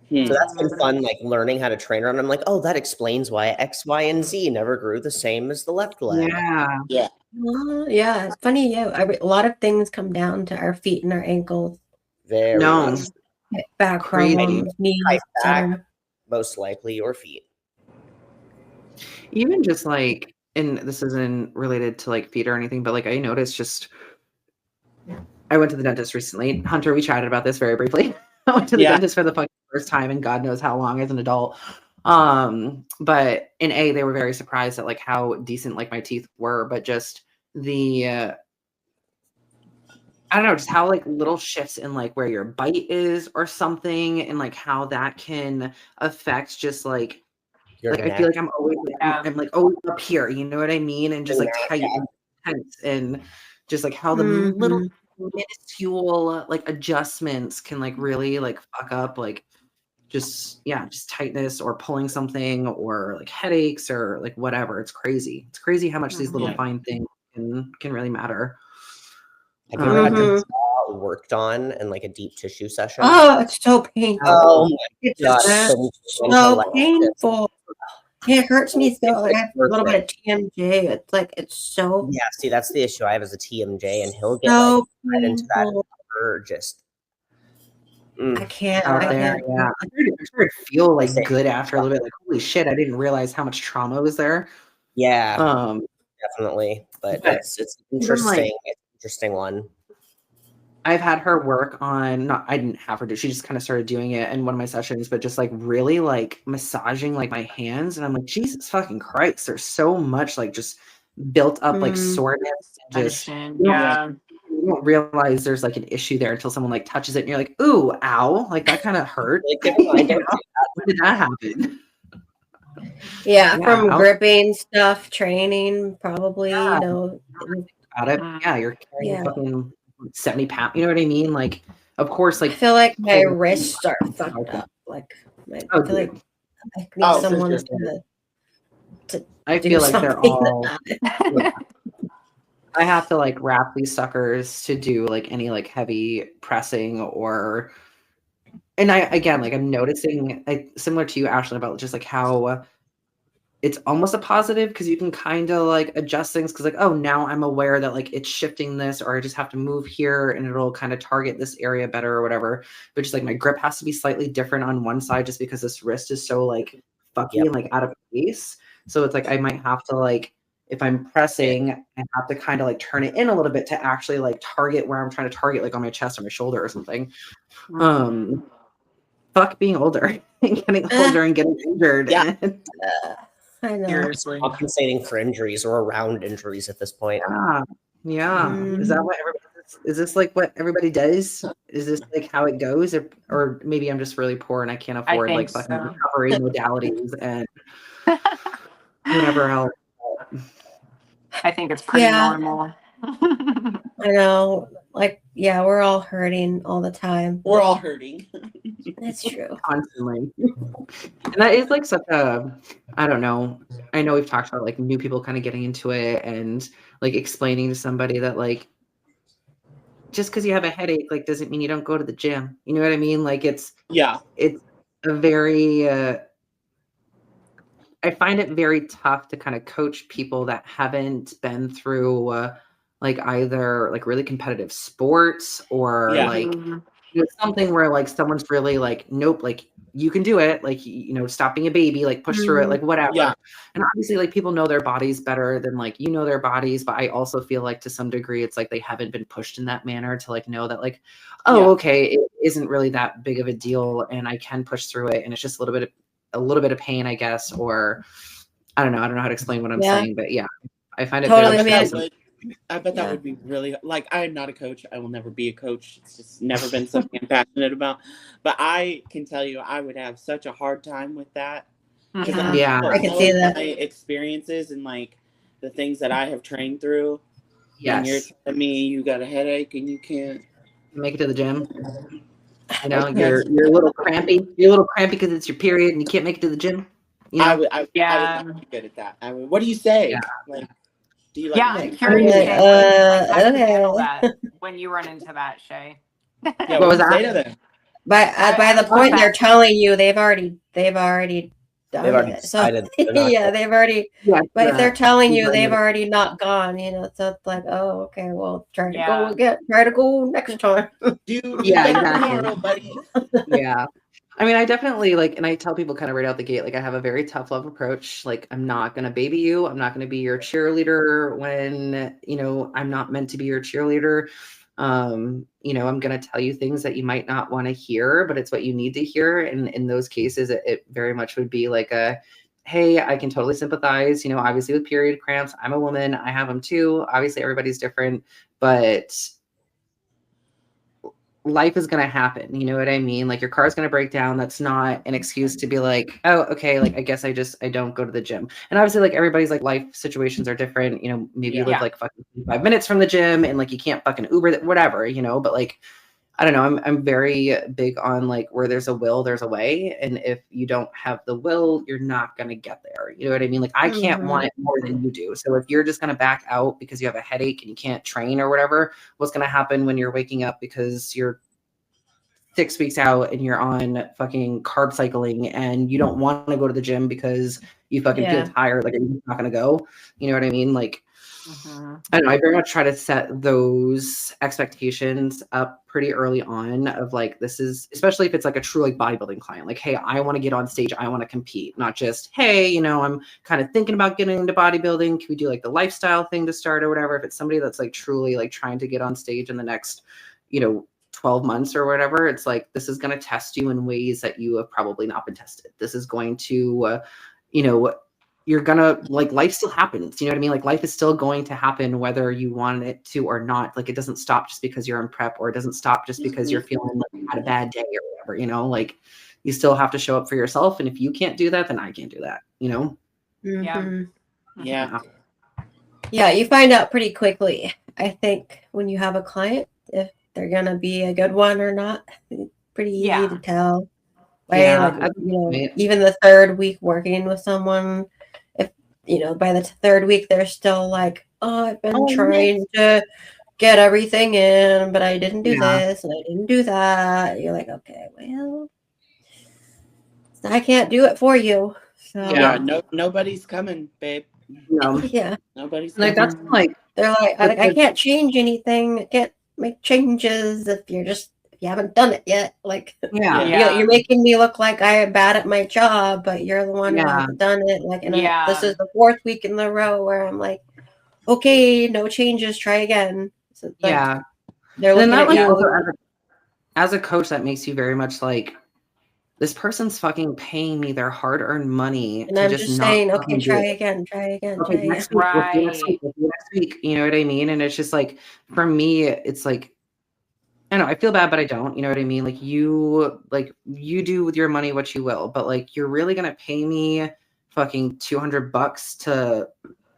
So that's been fun, like learning how to train around. I'm like, oh, that explains why X, Y, and Z never grew the same as the left leg. Yeah. It's funny. A lot of things come down to our feet and our ankles. Very much. Back problems, knees, back, most likely your feet. Even just like, and this isn't related to like feet or anything, but like I noticed just, I went to the dentist recently. Hunter, we chatted about this very briefly. I went to the dentist for the fucking first time in God knows how long as an adult. But they were very surprised at like how decent like my teeth were, but just the I don't know, just how like little shifts in like where your bite is or something, and like how that can affect just like I feel like I'm always I'm like always up here, you know what I mean? And just like tight and tense, and just like how the little minuscule like adjustments can like really like fuck up like just tightness or pulling something or like headaches or like whatever. It's crazy. It's crazy how much these little fine things can really matter. Have you ever had your jaw worked on in like a deep tissue session? Oh, it's so painful. Oh my God. So painful. It hurts me still. Like I have a little bit of TMJ. It's like it's so. Yeah, see, that's the issue I have as a TMJ, and he'll get like right into that upper just. I can't. I started to feel like good after a little bit. Like holy shit, I didn't realize how much trauma was there. Yeah, definitely. But it's interesting. It's an interesting one. I've had her work on, I didn't have her do, she just kind of started doing it in one of my sessions, but just like really like massaging like my hands. And I'm like, Jesus fucking Christ, there's so much like just built up like soreness. Just, you don't realize there's like an issue there until someone like touches it and you're like, ooh, ow, like that kind of hurt. Like, when did that happen? From gripping stuff, training, probably, you know. About it. Yeah, you're carrying fucking 70 pounds, you know what I mean? Like, of course, like I feel like my wrists are fucked up. Like, I feel like I need someone to I feel like they're all. Yeah. I have to like wrap these suckers to do like any like heavy pressing or. And I again like I'm noticing like similar to you, Ashley, about just like how it's almost a positive because you can kind of like adjust things because like, oh, now I'm aware that like it's shifting this, or I just have to move here and it'll kind of target this area better or whatever. But just like my grip has to be slightly different on one side just because this wrist is so like fucky and like out of place. So it's like I might have to like, if I'm pressing, I have to kind of like turn it in a little bit to actually like target where I'm trying to target, like on my chest or my shoulder or something. Fuck being older and getting older and getting injured. Yeah. I know. Seriously. Compensating for injuries or around injuries at this point. Yeah. Is that what everybody is this like what everybody does? Is this like how it goes? Or maybe I'm just really poor and I can't afford like fucking recovery modalities and whatever else. I think it's pretty normal. I know. Like, yeah, we're all hurting all the time. We're all hurting. That's true. Constantly. And that is like such a, I don't know. I know we've talked about like new people kind of getting into it and like explaining to somebody that like, just because you have a headache, like doesn't mean you don't go to the gym. You know what I mean? Like it's a very, I find it very tough to kind of coach people that haven't been through like either like really competitive sports or like something where like someone's really like, nope, like you can do it. Like, you know, stop being a baby, like push through it, like whatever. Yeah. And obviously like people know their bodies better than like, you know, their bodies. But I also feel like to some degree, it's like they haven't been pushed in that manner to like know that like, oh, okay, it isn't really that big of a deal and I can push through it. And it's just a little bit of pain, I guess, or I don't know how to explain what I'm saying, but yeah, I find it totally. I bet that would be really like, I'm not a coach. I will never be a coach. It's just never been something I'm passionate about. But I can tell you, I would have such a hard time with that. I can see that. My experiences and like the things that I have trained through. Yes. And you're telling me you got a headache and you can't make it to the gym. You know, you're a little crampy. You're a little crampy because it's your period and you can't make it to the gym. You know? I would not be good at that. I would, what do you say? Yeah. Like, do you like? I'm curious. How did you handle that when you run into that, Shay? Yeah, what was that? By the point they're telling you, they've already done it. Decided. Yeah, they've already. Yeah, but if they're telling you, they've already not gone. You know, so it's like, oh, okay, well, try to go again. Try to go next time. Exactly. Buddy. Yeah. I mean, I definitely like, and I tell people kind of right out the gate, like I have a very tough love approach. Like I'm not going to baby you. I'm not going to be your cheerleader when, you know, I'm not meant to be your cheerleader. You know, I'm going to tell you things that you might not want to hear, but it's what you need to hear. And in those cases, it very much would be like hey, I can totally sympathize, you know, obviously with period cramps. I'm a woman. I have them too. Obviously everybody's different, but life is going to happen. You know what I mean? Like your car's going to break down. That's not an excuse to be like, oh, okay. Like, I guess I don't go to the gym. And obviously like everybody's like life situations are different. You know, maybe you live like fucking 5 minutes from the gym and like, you can't fucking Uber, whatever, you know, but like, I don't know. I'm very big on like where there's a will, there's a way. And if you don't have the will, you're not going to get there. You know what I mean? Like I can't want it more than you do. So if you're just going to back out because you have a headache and you can't train or whatever, what's going to happen when you're waking up because you're 6 weeks out and you're on fucking carb cycling and you don't want to go to the gym because you fucking feel tired, like you're not going to go. You know what I mean? Like, I don't know. I very much try to set those expectations up pretty early on of like, this is, especially if it's like a true like bodybuilding client, like, hey, I want to get on stage. I want to compete, not just, hey, you know, I'm kind of thinking about getting into bodybuilding. Can we do like the lifestyle thing to start or whatever? If it's somebody that's like truly like trying to get on stage in the next, you know, 12 months or whatever, it's like, this is going to test you in ways that you have probably not been tested. This is going to, you know, you're gonna like life still happens. You know what I mean? Like life is still going to happen whether you want it to or not. Like it doesn't stop just because you're in prep, or it doesn't stop just because you're feeling like you had a bad day or whatever, you know, like you still have to show up for yourself. And if you can't do that, then I can't do that, you know? Yeah. You find out pretty quickly, I think, when you have a client, if they're gonna be a good one or not. It's pretty easy to tell. Like, you know, even the third week working with someone, you know, by the third week, they're still like, oh, I've been trying to get everything in, but I didn't do this and I didn't do that. You're like, okay, well, I can't do it for you. So yeah, nobody's coming, babe. No. yeah, Nobody's Like coming. that's like they're like, I can't change anything. I can't make changes if you haven't done it yet. Like, yeah. you're making me look like I am bad at my job, but you're the one who Yeah. hasn't done it. Like, and Yeah. this is the 4th week in a row where I'm like, okay, no changes, try again. So, like, Yeah. they're Then looking that at like you. also as a coach, that makes you very much like, this person's fucking paying me their hard-earned money And to I'm just just not saying, fucking okay, do try it. again, try again, Okay, try again. next week, we'll see you next Right. week, we'll see you next week. You know what I mean? And it's just like, for me, it's like, I know I feel bad, but I don't. You know what I mean? Like you do with your money what you will, but like you're really gonna pay me fucking $200 to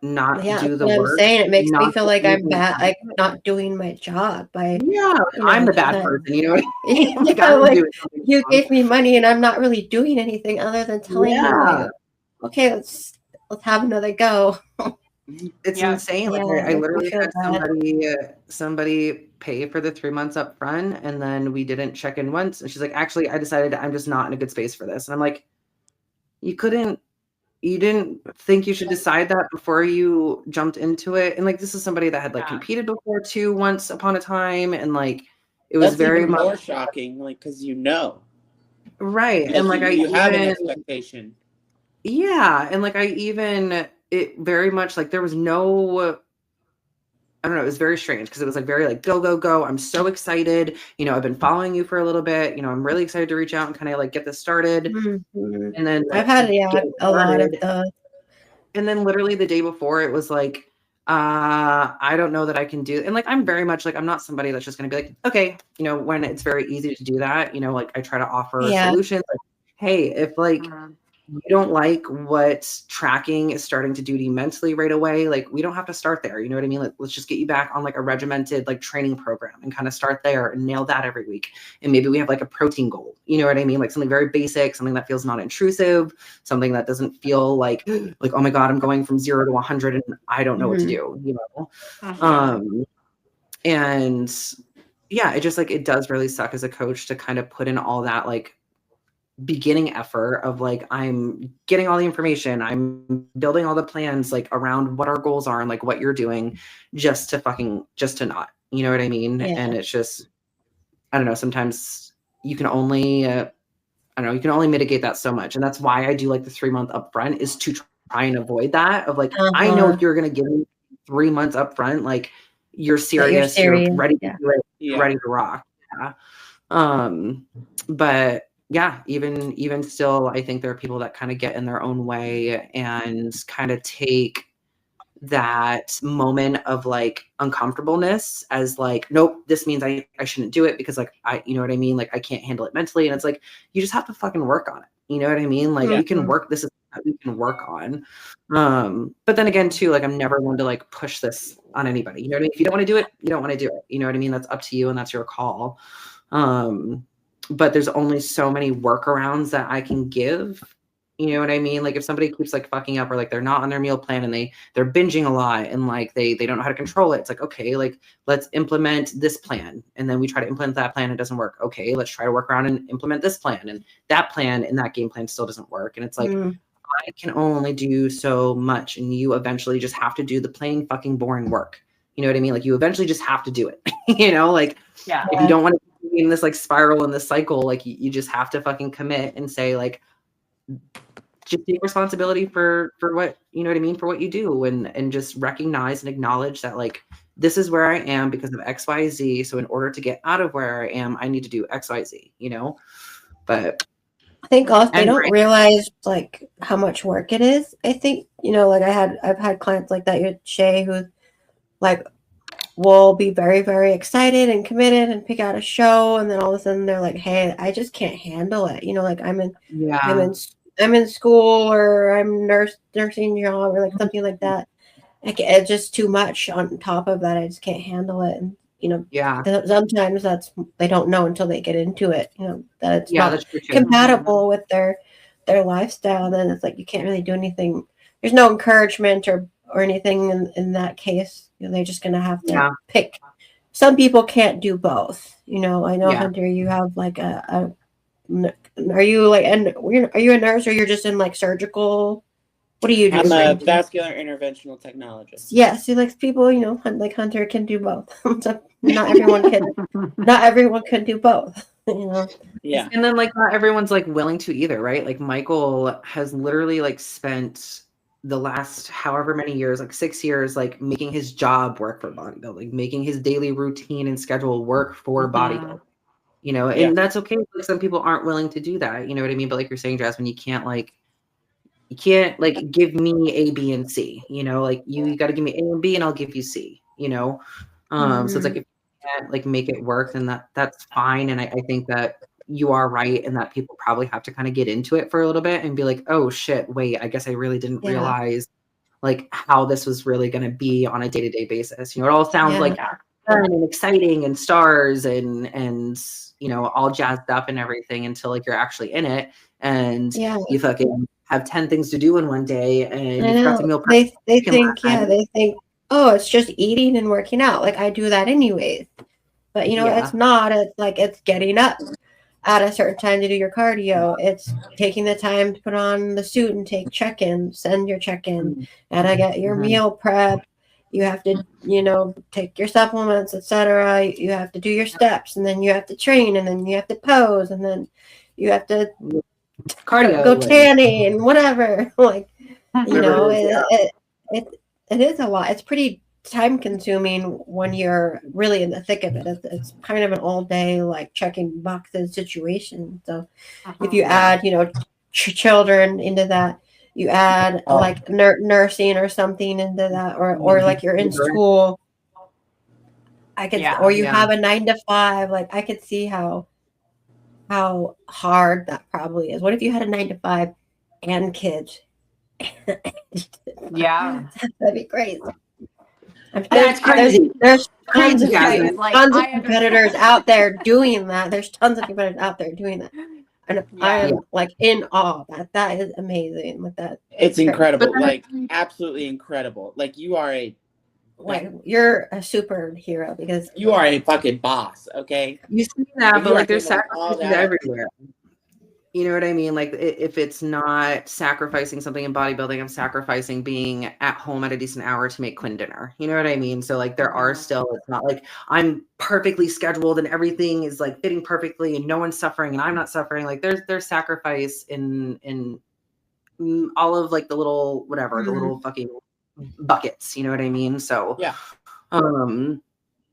not Yeah, do that's the what I'm work, saying. It makes me not feel do like I'm anything bad, about like it. not doing my job by, Yeah, you I'm know, the bad that- person. You know what I mean? Like yeah, I'm like doing something you wrong. gave me money and I'm not really doing anything other than telling you, Yeah, like, okay, let's have another go. it's Yeah. insane. Like Yeah, I it makes me literally feel had bad. somebody pay for the 3 months up front, and then we didn't check in once. And she's like, actually, I decided I'm just not in a good space for this. And I'm like, you didn't think you should decide that before you jumped into it? And like, this is somebody that had like competed before too, once upon a time, and like it was That's very even much more shocking, like, because right. like, And like you have an expectation. yeah, and like it very much like there was no, I don't know, it was very strange because it was like very like go, go, go. I'm so excited. You know, I've been following you for a little bit. You know, I'm really excited to reach out and kind of like get this started. Mhm. And then I've had a lot of the and then literally the day before it was like, I don't know that I can do, and like I'm very much like, I'm not somebody that's just gonna be like, okay, you know, when it's very easy to do that, you know, like I try to offer solutions. Like, hey, if like you don't like what tracking is starting to do to you mentally right away, like we don't have to start there. You know what I mean? Like, let's just get you back on like a regimented like training program and kind of start there and nail that every week. And maybe we have like a protein goal. You know what I mean? Like something very basic, something that feels non-intrusive, something that doesn't feel like oh my God, I'm going from 0 to 100 and I don't know what to do, you know? And yeah, it just like, it does really suck as a coach to kind of put in all that like beginning effort of like, I'm getting all the information, I'm building all the plans like around what our goals are and like what you're doing, just to not, you know what I mean? And it's just, I don't know, sometimes you can only you can only mitigate that so much. And that's why I do like the 3-month upfront, is to try and avoid that of like, I know if you're going to give me 3 months upfront, like you're serious, you're ready to do it, you're ready to rock. But yeah, even still, I think there are people that kind of get in their own way and kind of take that moment of like uncomfortableness as like, nope, this means I shouldn't do it because like you know what I mean? Like I can't handle it mentally. And it's like, you just have to fucking work on it. You know what I mean? Like we can work, this is what we can work on. But then again too, like I'm never one to like push this on anybody. You know what I mean? If you don't want to do it, you don't want to do it. You know what I mean? That's up to you and that's your call. But there's only so many workarounds that I can give. You know what I mean? Like if somebody keeps like fucking up or like they're not on their meal plan and they're binging a lot and like they don't know how to control it. It's like, okay, like let's implement this plan. And then we try to implement that plan. It doesn't work. Okay, let's try to work around and implement this plan. And that plan and that game plan still doesn't work. And it's like, I can only do so much. And you eventually just have to do the plain fucking boring work. You know what I mean? Like you eventually just have to do it. You know, like if you don't want to be in this like spiral in this cycle, like you just have to fucking commit and say like, just take responsibility for what, you know what I mean, for what you do, and just recognize and acknowledge that like, this is where I am because of XYZ. So in order to get out of where I am, I need to do XYZ, you know? But I think also they don't realize like how much work it is. I think, you know, like I've had clients like that, Chey, who like will be very, very excited and committed and pick out a show, and then all of a sudden they're like, hey, I just can't handle it. You know, like I'm in school, or I'm nursing job, or like something like that. Like it's just too much on top of that. I just can't handle it. And you know, sometimes they don't know until they get into it. You know, that it's not compatible with their lifestyle. Then it's like you can't really do anything there's no encouragement or anything in that case. They're just gonna have to pick. Some people can't do both. I know Hunter, you have like are you like, and are you a nurse or you're just in like surgical? What do you do? I'm a vascular interventional technologist. Yeah, so like people, like Hunter can do both. So not everyone can do both. Yeah. And then like not everyone's like willing to either, right? Like Michael has literally like spent the last however many years, like 6 years, like making his job work for bodybuilding, making his daily routine and schedule work for bodybuilding. And that's okay. Like some people aren't willing to do that. You know what I mean? But like you're saying, Jasmine, you can't like give me A, B, and C. Like you got to give me A and B, and I'll give you C. So it's like if you can't like make it work, then that's fine. And I think that you are right, and that people probably have to kind of get into it for a little bit and be like, oh shit, wait, I guess I really didn't realize like how this was really going to be on a day-to-day basis. It all sounds like fun and exciting and stars and all jazzed up and everything until like you're actually in it and you fucking have 10 things to do in one day and you forgot to meal prep. They think, oh, it's just eating and working out. Like I do that anyways. But it's not. It's like it's getting up at a certain time to do your cardio. It's taking the time to put on the suit and take check-in, send your check-in, and I get your meal prep. You have to, take your supplements, etc. You have to do your steps, and then you have to train, and then you have to pose, and then you have to cardio, go tanning and whatever. Like, it is a lot. It's pretty time consuming when you're really in the thick of it. It's kind of an all day like checking boxes situation. So if you add children into that, you add like nursing or something into that, or like you're in school, I could or you have a 9 to 5, like I could see how hard that probably is. What if you had a 9 to 5 and kids? That'd be crazy. That's crazy. There's tons of competitors out there doing that. There's tons of competitors out there doing that. And I am like in awe. That is amazing. Like that. It's incredible. Like absolutely incredible. Like you're a superhero because you are a fucking boss. Okay. You see that, but like there's sacrifices everywhere. You know what I mean? Like if it's not sacrificing something in bodybuilding, I'm sacrificing being at home at a decent hour to make Quinn dinner. You know what I mean? So like there are still, it's not like I'm perfectly scheduled and everything is like fitting perfectly and no one's suffering and I'm not suffering. Like there's sacrifice in all of like the little, whatever, the little fucking buckets. You know what I mean? So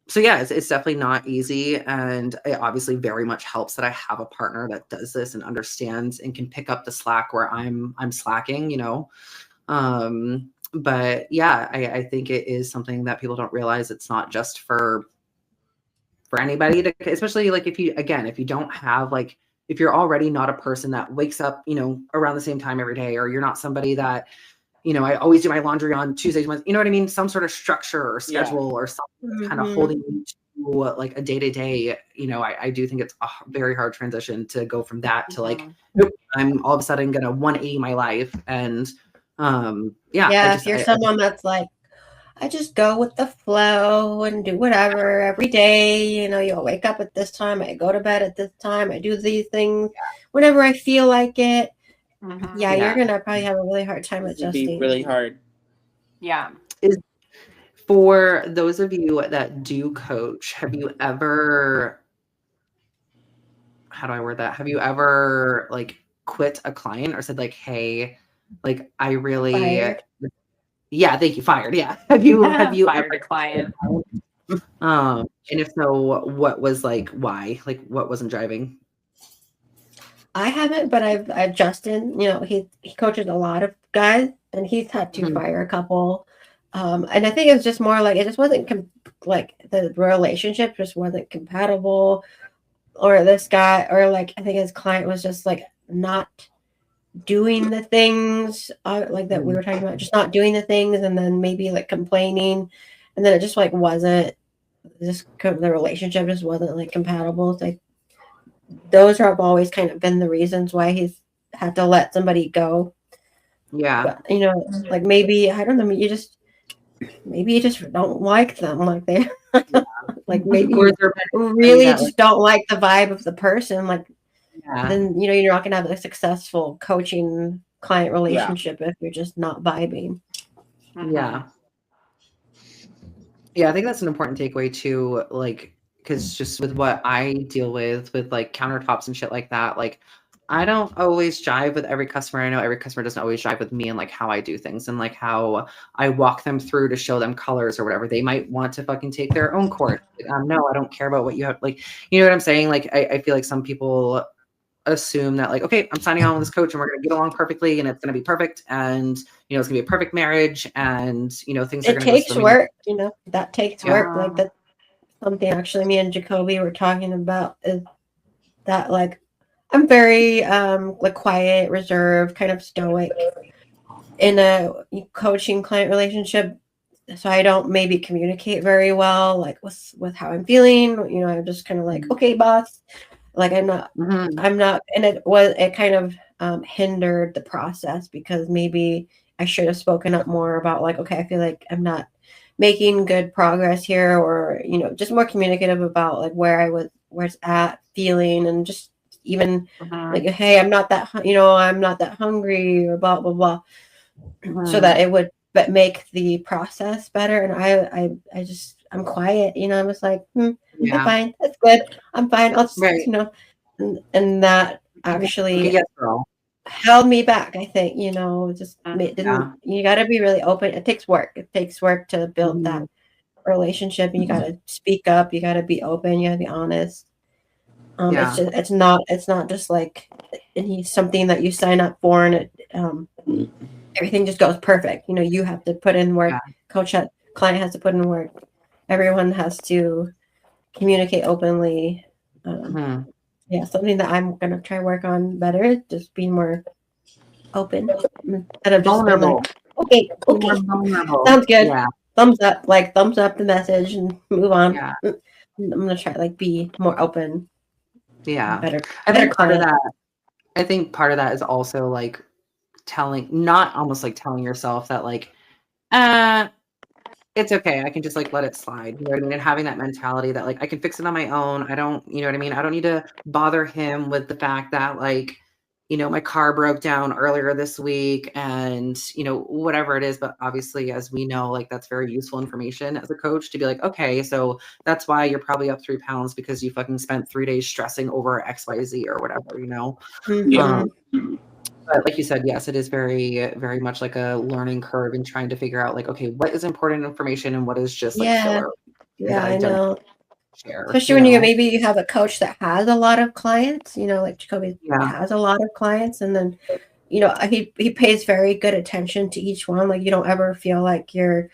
So yeah, it's definitely not easy, and it obviously very much helps that I have a partner that does this and understands and can pick up the slack where I'm slacking, But yeah, I think it is something that people don't realize. It's not just for anybody to, especially like if you don't have like, if you're already not a person that wakes up, around the same time every day, or you're not somebody that I always do my laundry on Tuesdays, you know what I mean? Some sort of structure or schedule or something that's kind of holding you to like a day-to-day, I do think it's a very hard transition to go from that to like, nope, I'm all of a sudden going to 180 my life. And if you're someone that's like, I just go with the flow and do whatever every day, you'll wake up at this time, I go to bed at this time, I do these things whenever I feel like it. You're gonna probably have a really hard time adjusting. It'd be really hard. Is for those of you that do coach, have you ever, how do I word that? Have you ever like quit a client or said like, hey, like I really fired? Thank you, fired. Have you fired a client? And if so, what was like why? Like what wasn't driving? I haven't, but I've Justin, he coaches a lot of guys and he's had to fire a couple. And I think it's just more like, it just wasn't like the relationship just wasn't compatible, or this guy, or like, I think his client was just like not doing the things like that we were talking about, just not doing the things. And then maybe like complaining. And then it just like wasn't the relationship just wasn't like compatible. It's like, those have always kind of been the reasons why he's had to let somebody go. Yeah. But, you know, like maybe, I don't know, maybe you just don't like them. Like they, like maybe Or you is there really that, just don't like the vibe of the person. Like, yeah. then, you know, you're not going to have a successful coaching client Yeah. relationship if you're just not vibing. Yeah. Yeah, I think that's an important takeaway too, like, because just with what I deal with like countertops and shit like that, like I don't always jive with every customer. I know every customer doesn't always jive with me and like how I do things and like how I walk them through to show them colors or whatever. They might want to fucking take their own course. Like, no, I don't care about what you have. Like, you know what I'm saying? Like, I feel like some people assume that like, okay, I'm signing on with this coach and we're going to get along perfectly and it's going to be perfect. And, you know, it's gonna be a perfect marriage and, you know, things are It going to go takes swimming. work, you know, that takes Yeah. work. Like that's something actually me and Jacoby were talking about, is that like I'm very like quiet, reserved, kind of stoic in a coaching client relationship. So I don't maybe communicate very well, like with how I'm feeling. You know, I'm just kind of like, okay, boss. Like I'm not, and it kind of hindered the process because maybe I should have spoken up more about like, okay, I feel like I'm not making good progress here, or you know, just more communicative about like where it's at, feeling, and just even like, hey, I'm not that, you know, I'm not that hungry, or blah blah blah, so that it would make the process better. And I'm quiet, you know, I'm just like, I'm fine, that's good, I'm fine, I'll just, you know, and that actually Yes, girl. held me back, I think, you know, just didn't, you got to be really open. It takes work to build that relationship, and you got to speak up, you got to be open, you got to be honest. It's not just like something that you sign up for and it everything just goes perfect. You know, you have to put in work. Client has to put in work. Everyone has to communicate openly. Yeah, something that I'm gonna try work on better. Just being more open instead of just being like, okay, sounds good. Yeah. Thumbs up the message and move on. Yeah. I'm gonna try like be more open. Yeah. Better. I think part of that is also like not almost like telling yourself that like, it's okay, I can just like let it slide. You know what I mean? And having that mentality that like I can fix it on my own. I don't, you know what I mean? I don't need to bother him with the fact that like, you know, my car broke down earlier this week and, you know, whatever it is. But obviously, as we know, like that's very useful information as a coach to be like, okay, so that's why you're probably up 3 pounds because you fucking spent 3 days stressing over XYZ or whatever, you know? But like you said, yes, it is very, very much like a learning curve and trying to figure out like, okay, what is important information and what is just like filler. Yeah, I know. Share, especially when you have a coach that has a lot of clients, you know, like Jacoby has a lot of clients, and then, you know, he pays very good attention to each one. Like you don't ever feel like you're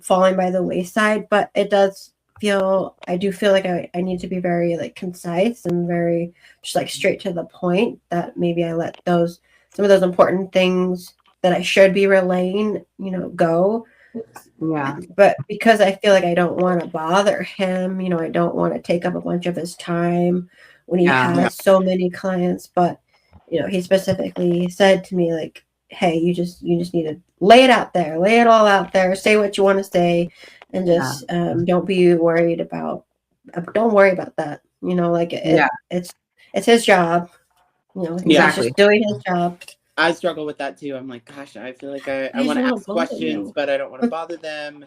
falling by the wayside, but I do feel like I need to be very like concise and very just like straight to the point, that maybe I let some of those important things that I should be relaying, you know, go. Yeah. But because I feel like I don't want to bother him, you know, I don't want to take up a bunch of his time when he has so many clients. But, you know, he specifically said to me like, hey, you just need to lay it out there, lay it all out there, say what you want to say, and just don't worry about that. You know, like it's his job. You know, he's just doing his job. I struggle with that too. I'm like, gosh, I feel like I want to ask questions, but I don't want to bother them.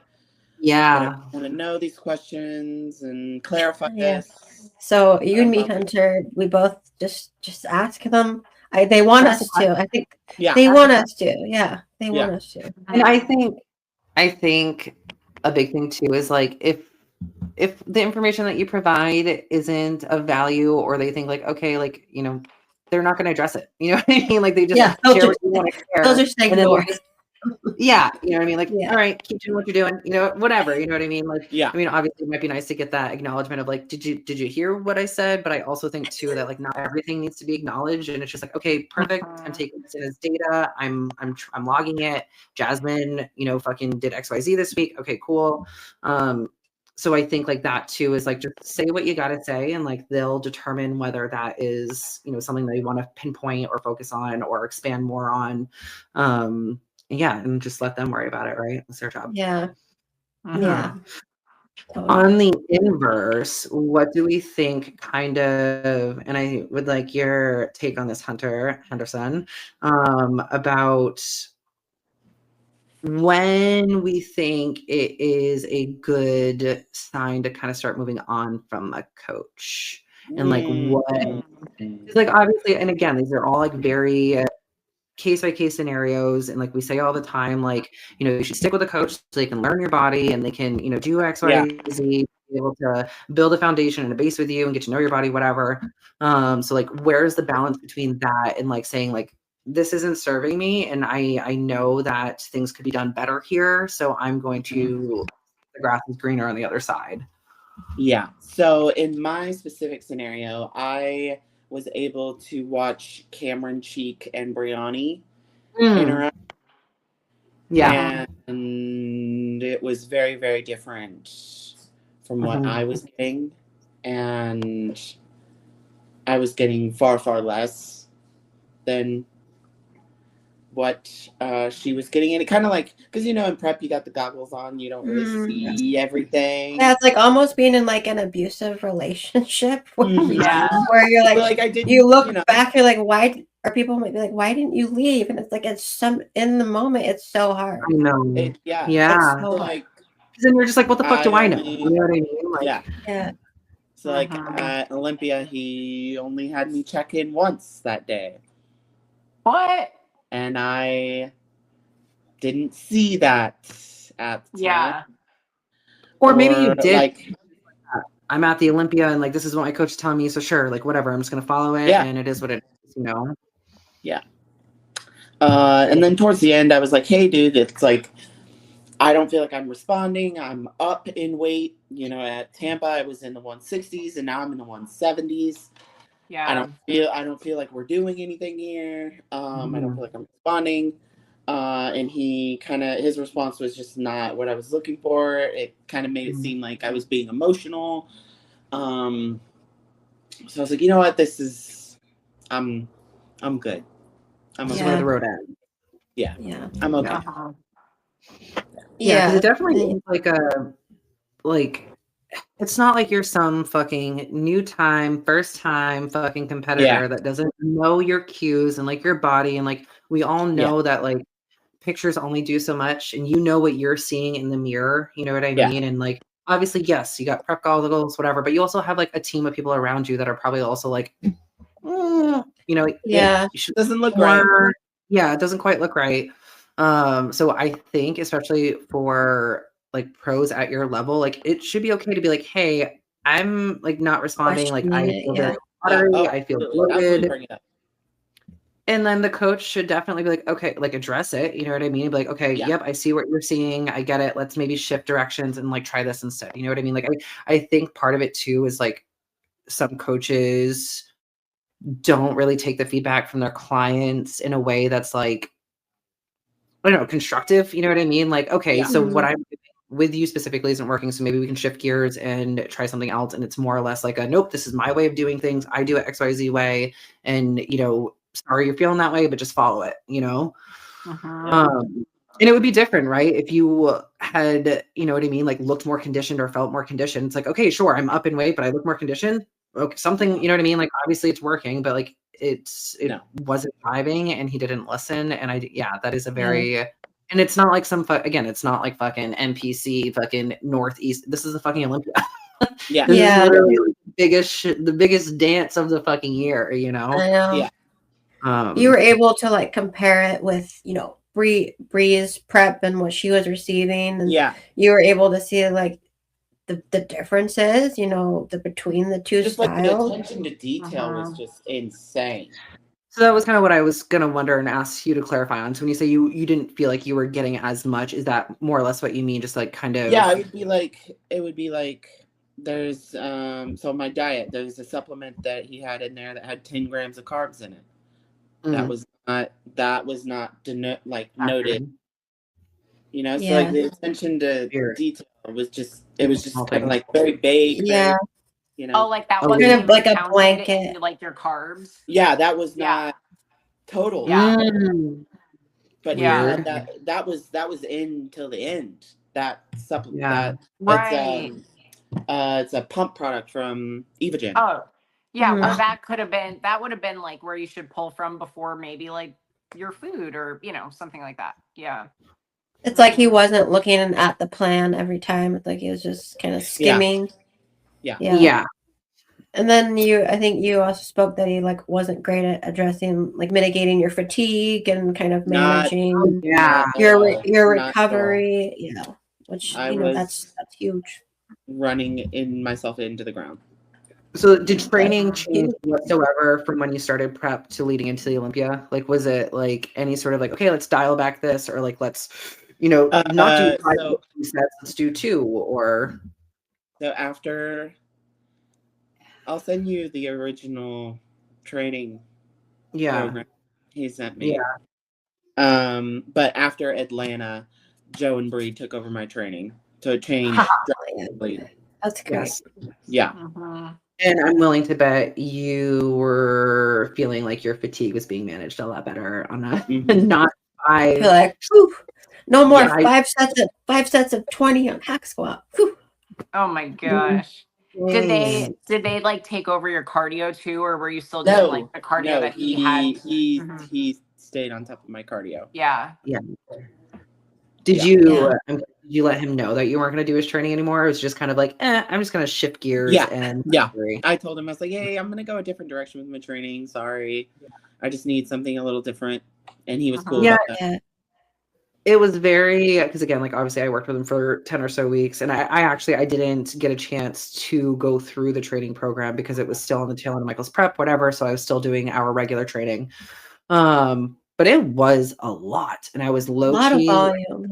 Yeah. I want to know these questions and clarify this. So you and me, Hunter, we both just ask them. They want us to. I think they want us to. Yeah, they want us to. And I think a big thing too is like if the information that you provide isn't of value, or they think like, okay, like, you know, they're not going to address it. You know what I mean? Like they just share what you want to share. Those are saying yeah, you know what I mean? Like, all right, keep doing what you're doing, you know, whatever, you know what I mean? Like, I mean, obviously it might be nice to get that acknowledgement of like, did you hear what I said? But I also think too that like not everything needs to be acknowledged, and it's just like, okay, perfect. I'm taking this in as data. I'm logging it. Jasmine, you know, fucking did XYZ this week. Okay, cool. so I think like that too is like just say what you got to say, and like they'll determine whether that is, you know, something they want to pinpoint or focus on or expand more on. Yeah, and just let them worry about it, right? It's their job. Yeah. Mhm. Yeah. Totally. On the inverse, what do we think kind of, and I would like your take on this, Hunter Henderson, about when we think it is a good sign to kind of start moving on from a coach, and like what, like obviously, and again, these are all like very case by case scenarios, and like we say all the time, like, you know, you should stick with a coach so they can learn your body and they can, you know, do X, Y, Z, be able to build a foundation and a base with you and get to know your body, whatever. So like where's the balance between that and like saying like, this isn't serving me, and I know that things could be done better here, so I'm going to, the grass is greener on the other side. Yeah. So in my specific scenario, I was able to watch Cameron Cheek and Brianni interact. Yeah. And it was very, very different from what I was getting. And I was getting far, far less than what she was getting. And it kind of like, because, you know, in prep, you got the goggles on, you don't really see everything. Yeah, it's like almost being in like an abusive relationship where you're like, like I didn't, you look back, you're like, why, or people might be like, why didn't you leave? And it's like, it's some, in the moment, it's so hard. I know. Yeah. It's so like, then you're just like, what the fuck do I know? You know what I mean? Like, yeah. So like at Olympia, he only had me check in once that day. What? And I didn't see that at the time. Or maybe you did. Like, I'm at the Olympia and like, this is what my coach is telling me. So sure, like whatever, I'm just going to follow it. And it is what it is, you know? Yeah. And then towards the end, I was like, hey, dude, it's like, I don't feel like I'm responding. I'm up in weight. You know, at Tampa, I was in the 160s and now I'm in the 170s. Yeah. I don't feel like we're doing anything here. I don't feel like I'm responding. And his response was just not what I was looking for. It kind of made it seem like I was being emotional. So I was like, you know what, I'm good. I'm okay. Where the road at. Yeah. I'm okay. Yeah, because it definitely is like it's not like you're some fucking first time fucking competitor that doesn't know your cues and like your body, and like we all know that like pictures only do so much, and you know what you're seeing in the mirror, you know what I mean? And like obviously, yes, you got prep goggles, whatever, but you also have like a team of people around you that are probably also like, you know, it doesn't look right. Yeah, it doesn't quite look right. So I think especially for like pros at your level, like it should be okay to be like, hey, I'm like not responding. Like I feel very watery, I feel bloated. And then the coach should definitely be like, okay, like address it. You know what I mean? Be like, okay, yep, I see what you're seeing. I get it. Let's maybe shift directions and like try this instead. You know what I mean? Like I think part of it too is like some coaches don't really take the feedback from their clients in a way that's like, I don't know, constructive. You know what I mean? Like, okay, so what I'm doing with you specifically isn't working. So maybe we can shift gears and try something else. And it's more or less like nope, this is my way of doing things. I do it XYZ way. And, you know, sorry you're feeling that way, but just follow it, you know? And it would be different, right? If you had, you know what I mean? Like looked more conditioned or felt more conditioned. It's like, okay, sure, I'm up in weight, but I look more conditioned. Okay, something, you know what I mean? Like obviously it's working, but like it wasn't driving and he didn't listen. And that is a very, and it's not like again, it's not like fucking NPC, fucking Northeast. This is a fucking Olympia. This is literally the biggest dance of the fucking year, you know? I know. You were able to like compare it with, you know, Bree's prep and what she was receiving. And you were able to see like the differences, you know, between the two styles. Like the attention to detail was just insane. So that was kind of what I was gonna wonder and ask you to clarify on. So when you say you didn't feel like you were getting as much, is that more or less what you mean? Just like kind of it would be like there's so my diet, there's a supplement that he had in there that had 10 grams of carbs in it. That was not noted. You know, so like the attention to detail It was just kind of like very vague. Yeah. Very, Oh, like that Oh, wasn't kind of even like a counted blanket. in, like your carbs. Yeah, that was Yeah. not total. Yeah. But Yeah. that was in till the end. That supplement. Yeah. Right. It's a pump product from Evogen. Oh, yeah. Well, Mhm. that would have been like where you should pull from before maybe like your food or, something like that. Yeah. It's like he wasn't looking at the plan every time. It's like he was just kind of skimming. Yeah. And then I think you also spoke that he like wasn't great at addressing like mitigating your fatigue and kind of managing your recovery. Which that's huge. Running myself into the ground. So did training change whatsoever from when you started prep to leading into the Olympia? Like, was it like any sort of like, okay, let's dial back this, or like, let's, not do 5 sets, let's do 2, or? So after, I'll send you the original training program he sent me. But after Atlanta, Joe and Bree took over my training. So it changed drastically. That's great. Yeah. And I'm willing to bet you were feeling like your fatigue was being managed a lot better on a not 5. I feel like, no more 5 sets of 20 on hack squat. Whew. Oh my gosh. Did they like take over your cardio too, or were you still doing like the cardio that he had? He stayed on top of my cardio. Yeah. Did you let him know that you weren't going to do his training anymore? It was just kind of like, I'm just going to shift gears. I told him, I was like, hey, I'm going to go a different direction with my training. Sorry. I just need something a little different. And he was cool about that. It was very, because again, like obviously I worked with him for 10 or so weeks, and I didn't get a chance to go through the training program because it was still on the tail end of Michael's prep, whatever. So I was still doing our regular training. But it was a lot, and I was low key. A lot of volume,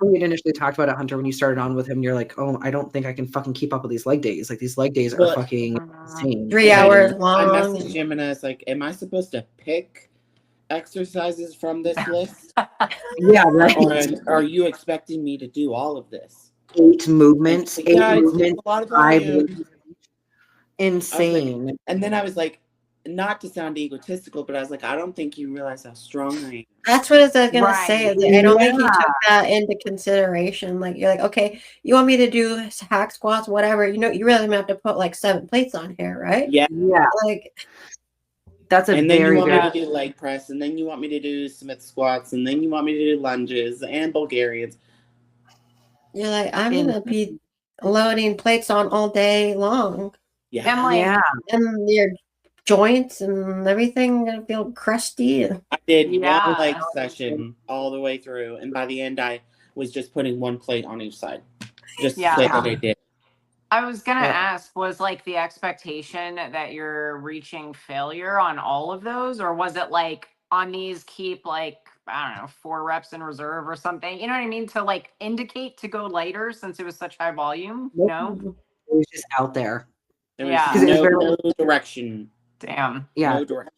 We had initially talked about it, Hunter, when you started on with him. You're like, oh, I don't think I can fucking keep up with these leg days. Like these leg days are fucking insane. 3 hours long. I messaged him and I was like, am I supposed to pick exercises from this list? Right. Or are you expecting me to do all of this? 8 movements. 8 movements. A lot of volume. Insane. Like, and then I was like, not to sound egotistical, but I was like, I don't think you realize how strong I am. That's what I was going to say. I don't think you took that into consideration. Like, you're like, okay, you want me to do hack squats, whatever. You realize I'm going to have to put like 7 plates on here, right? Yeah. Like, that's and then you want me to do leg press, and then you want me to do Smith squats, and then you want me to do lunges and Bulgarians. You're like, I'm going to be loading plates on all day long. Yeah. And your joints and everything gonna feel crusty. I did one leg session all the way through, and by the end I was just putting 1 plate on each side. Just to say that I did. I was gonna ask, was like the expectation that you're reaching failure on all of those, or was it like on these keep like, I don't know, 4 reps in reserve or something? You know what I mean? To like indicate to go lighter since it was such high volume? No? It was just out there. There was no direction. Damn. Yeah. No direction.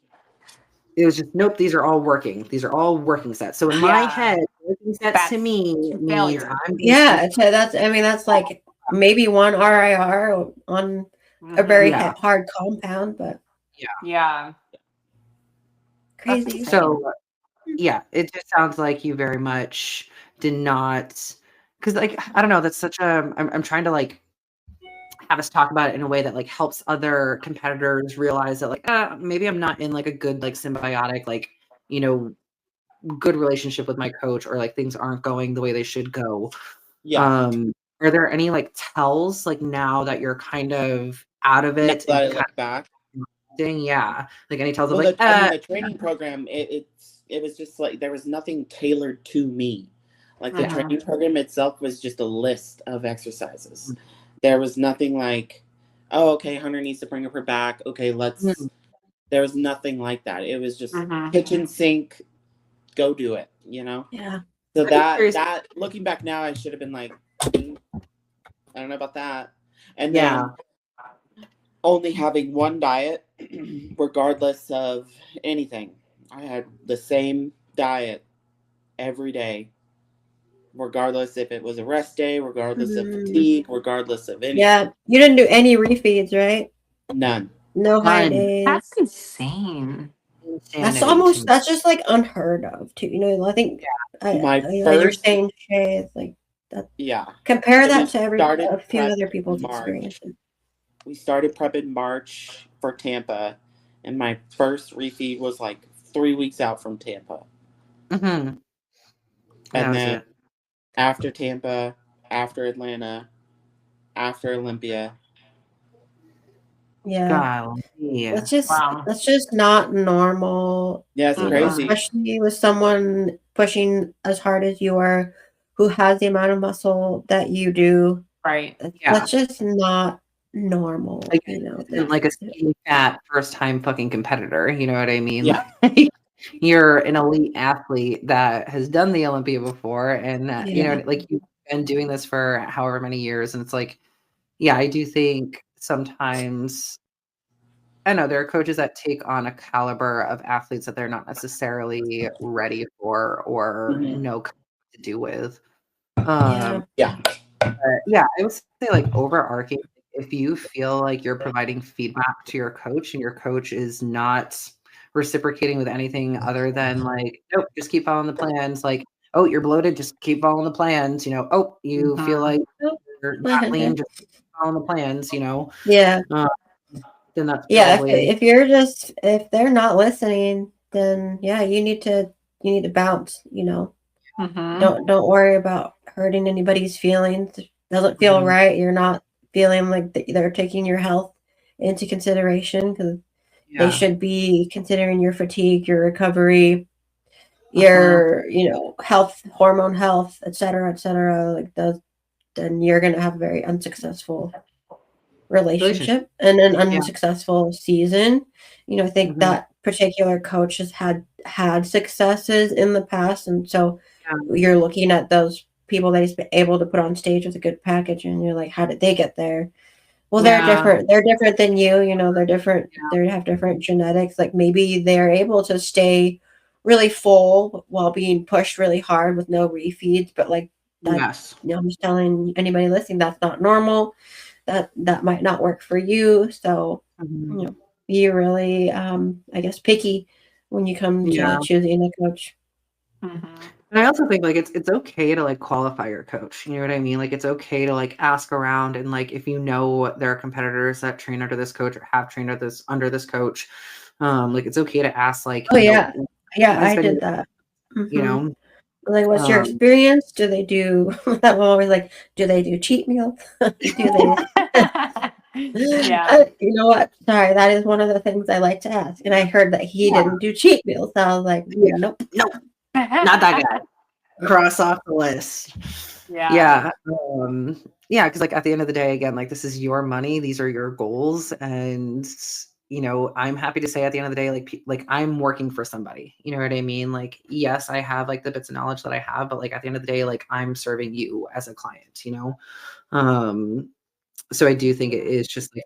It was just, nope, these are all working. These are all working sets. So in my head, working sets to me means that's like maybe 1 RIR on a very hard compound, but crazy. So it just sounds like you very much did not, because like, I don't know, that's such a, I'm trying to like have us talk about it in a way that like helps other competitors realize that like, maybe I'm not in like a good, like symbiotic, like, good relationship with my coach, or like things aren't going the way they should go. Are there any like tells like now that you're kind of out of it? Now that I look back. Like any tells of like the training program, it was just like there was nothing tailored to me. Like the training program itself was just a list of exercises. There was nothing like, oh, okay, Hunter needs to bring up her back. Okay, let's. There was nothing like that. It was just kitchen sink, go do it. Yeah. So that looking back now, I should have been like, I don't know about that. And then only having one diet, regardless of anything. I had the same diet every day regardless if it was a rest day, regardless of Mhm. fatigue, regardless of anything. Yeah, you didn't do any refeeds, right? None. No high None. days. That's insane. That's Insanity almost to me. that's just like unheard of too. I think My like you're first, saying, Shay, it's like that. yeah. Compare So that we to started a few prep other in people's March. experiences. We started prep in March for Tampa, and my first refeed was like 3 weeks out from Tampa. Mm-hmm. And then after Tampa, after Atlanta, after Olympia. Yeah. Yeah. That's just not normal. Yeah, it's crazy. Especially with someone pushing as hard as you are, who has the amount of muscle that you do. Right. That's just not normal. Like, and like a skinny fat first time fucking competitor, you know what I mean? Yeah. Like, you're an elite athlete that has done the Olympia before, and you know, like you've been doing this for however many years, and it's like, yeah, I do think sometimes I know there are coaches that take on a caliber of athletes that they're not necessarily ready for or know what to do with. Yeah. Yeah, I would say like overarching, if you feel like you're providing feedback to your coach and your coach is not reciprocating with anything other than like, nope, just keep following the plans. Like, oh, you're bloated, just keep following the plans. You know, oh, you feel like you're not lean, just keep following the plans. You know, Yeah. Then that's Yeah. probably If they're not listening, then yeah, you need to bounce. Don't worry about hurting anybody's feelings. It doesn't feel right. You're not feeling like they're taking your health into consideration, because they should be considering your fatigue, your recovery, your health, hormone health, etc., like those. Then you're going to have a very unsuccessful relationship and an unsuccessful season. I think that particular coach has had successes in the past, and so you're looking at those people that he's been able to put on stage with a good package, and you're like, how did they get there? Well, they're different than you. They're different. They have different genetics. Like maybe they're able to stay really full while being pushed really hard with no refeeds, but like that, I'm just telling anybody listening, that's not normal. That might not work for you. So, be really, I guess, picky when you come to choosing a coach. And I also think like it's okay to like qualify your coach. You know what I mean? Like it's okay to like ask around, and like if you know there are competitors that train under this coach or have trained under this coach, like it's okay to ask like, I did that. You know, like, what's your experience? Do they do that? One always like, do they do cheat meals? Do they? You know what? Sorry, that is one of the things I like to ask. And I heard that he didn't do cheat meals. So I was like, nope, not that guy. Cross off the list. Yeah, because like at the end of the day, again, like this is your money, these are your goals, and I'm happy to say at the end of the day, like I'm working for somebody. You know what I mean? Like, yes, I have like the bits of knowledge that I have, but like at the end of the day, like I'm serving you as a client. So I do think it is just like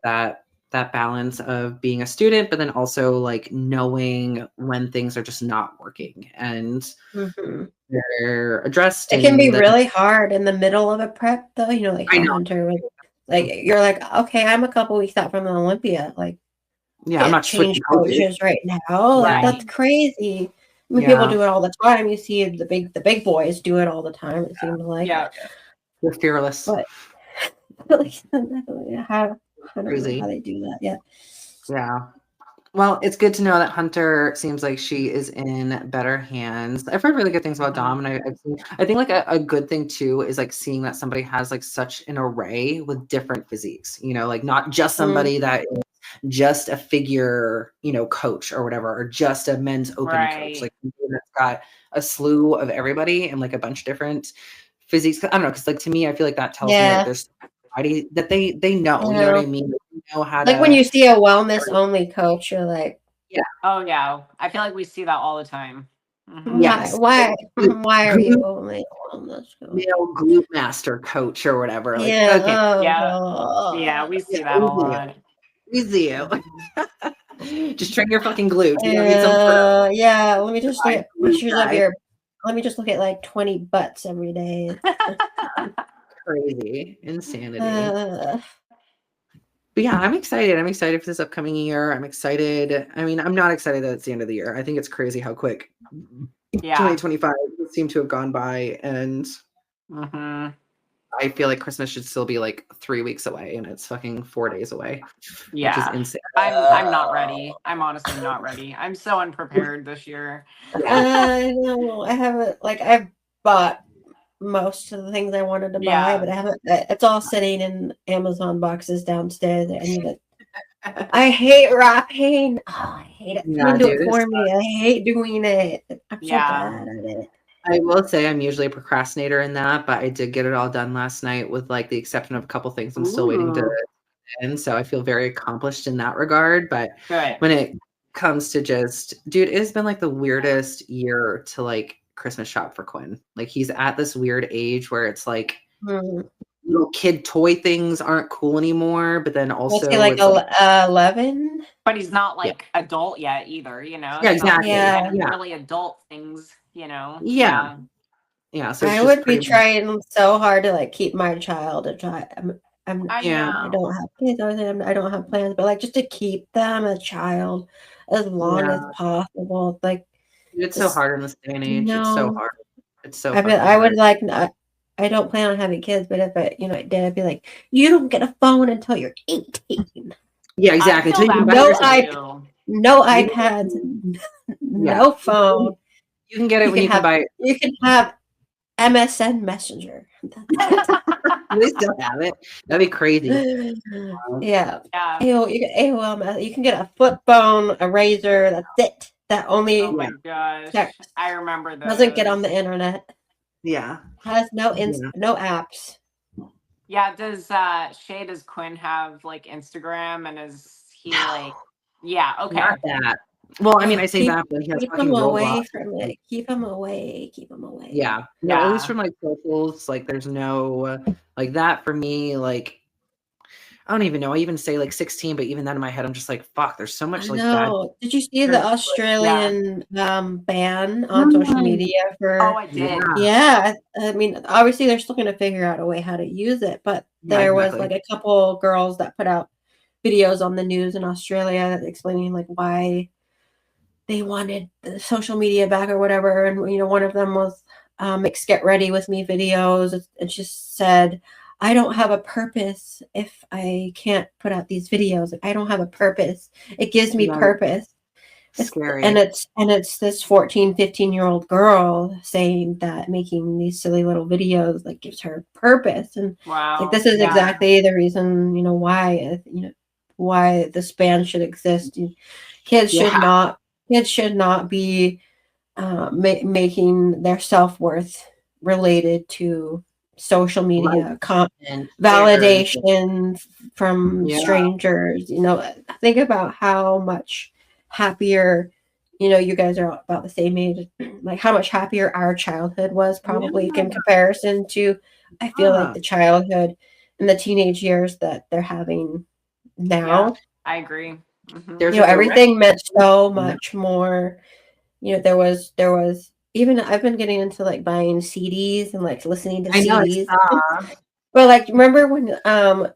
that balance of being a student, but then also like knowing when things are just not working and they're addressed. It can be really hard in the middle of a prep, though. Like Hunter, like you're like, okay, I'm a couple weeks out from the Olympia. Like, I'm not change coaches right now. Like, that's crazy. I mean, people do it all the time. You see the big boys do it all the time. It seems like they're fearless. But like, I don't know how they do that. Yeah. Well, it's good to know that Hunter seems like she is in better hands. I've heard really good things about Dom, and I think like a good thing too is like seeing that somebody has like such an array with different physiques. Like not just somebody that is just a figure, coach or whatever, or just a men's open coach. Like that's got a slew of everybody and like a bunch of different physiques. I don't know, because like to me, I feel like that tells me like there's somebody that they know. You know what I mean? They know how like when you see a wellness only coach, you're like, oh yeah, I feel like we see that all the time. Why are you only wellness coach? Glute master coach or whatever. Like, we see that a lot. We see you. Just train your fucking glute. Let me just look at pictures of your let me just look at like 20 butts every day. Crazy insanity. But yeah, I'm excited. I'm excited for this upcoming year. I'm excited. I mean, I'm not excited that it's the end of the year. I think it's crazy how quick 2025 seemed to have gone by, and I feel like Christmas should still be like 3 weeks away, and it's fucking 4 days away. Yeah, which is insane. I'm not ready. I'm honestly not ready. I'm so unprepared this year. I know. I haven't I've bought most of the things I wanted to buy, but I haven't. It's all sitting in Amazon boxes downstairs. I need it. I hate wrapping. Oh, I hate it. Someone do it for me. I hate doing it. I'm so bad at it. I will say I'm usually a procrastinator in that, but I did get it all done last night with like the exception of a couple things I'm still waiting to end. So I feel very accomplished in that regard. But when it comes to just, dude, it's been like the weirdest year to like Christmas shop for Quinn. Like he's at this weird age where it's like little kid toy things aren't cool anymore, but then also was he like 11, but he's not like adult yet either, you know. Yeah, exactly. Really adult things, you know. So I would be trying so hard to like keep my child a child. I don't have kids. I don't have plans, but like just to keep them a child as long as possible. Like it's so hard in this day and age. It's so hard. It's so. I would like. I don't plan on having kids, but if I did, I'd be like, you don't get a phone until you're 18. Yeah, exactly. No iPads, no phone. You can get it when you can buy it. You can have MSN Messenger. They still have it. That'd be crazy. Yeah. AOL. You can get a flip phone, a razor. That's it. That only. Oh my gosh! Text. I remember that. Doesn't get on the internet. Yeah. Has no no apps. Yeah. Does Quinn have like Instagram, and is he like? Yeah. Okay. Not that. Well, I mean, I say that, but he has keep him away from it. Keep him away. Keep him away. Yeah. At least from like socials, like there's no like that for me. Like I don't even know. I even say like 16, but even then in my head, I'm just like, fuck. There's so much like that. Did you see the Australian ban on social media for? Oh, I did. Yeah. I mean, obviously they're still going to figure out a way how to use it, but there was like a couple girls that put out videos on the news in Australia explaining like why they wanted the social media back or whatever. And, one of them was get ready with me videos. And she said, I don't have a purpose if I can't put out these videos. Like, I don't have a purpose. It gives me purpose. It's scary. And it's this 14, 15-year-old girl saying that making these silly little videos like gives her purpose. And like, this is exactly the reason, why this ban should exist. Kids should not be making their self-worth related to social media content, validation from strangers. Think about how much happier, you guys are about the same age, like how much happier our childhood was probably in comparison to, I feel like the childhood and the teenage years that they're having now. I agree. Everything meant so much more. There was even I've been getting into like buying CDs and like listening to CDs. But like, remember when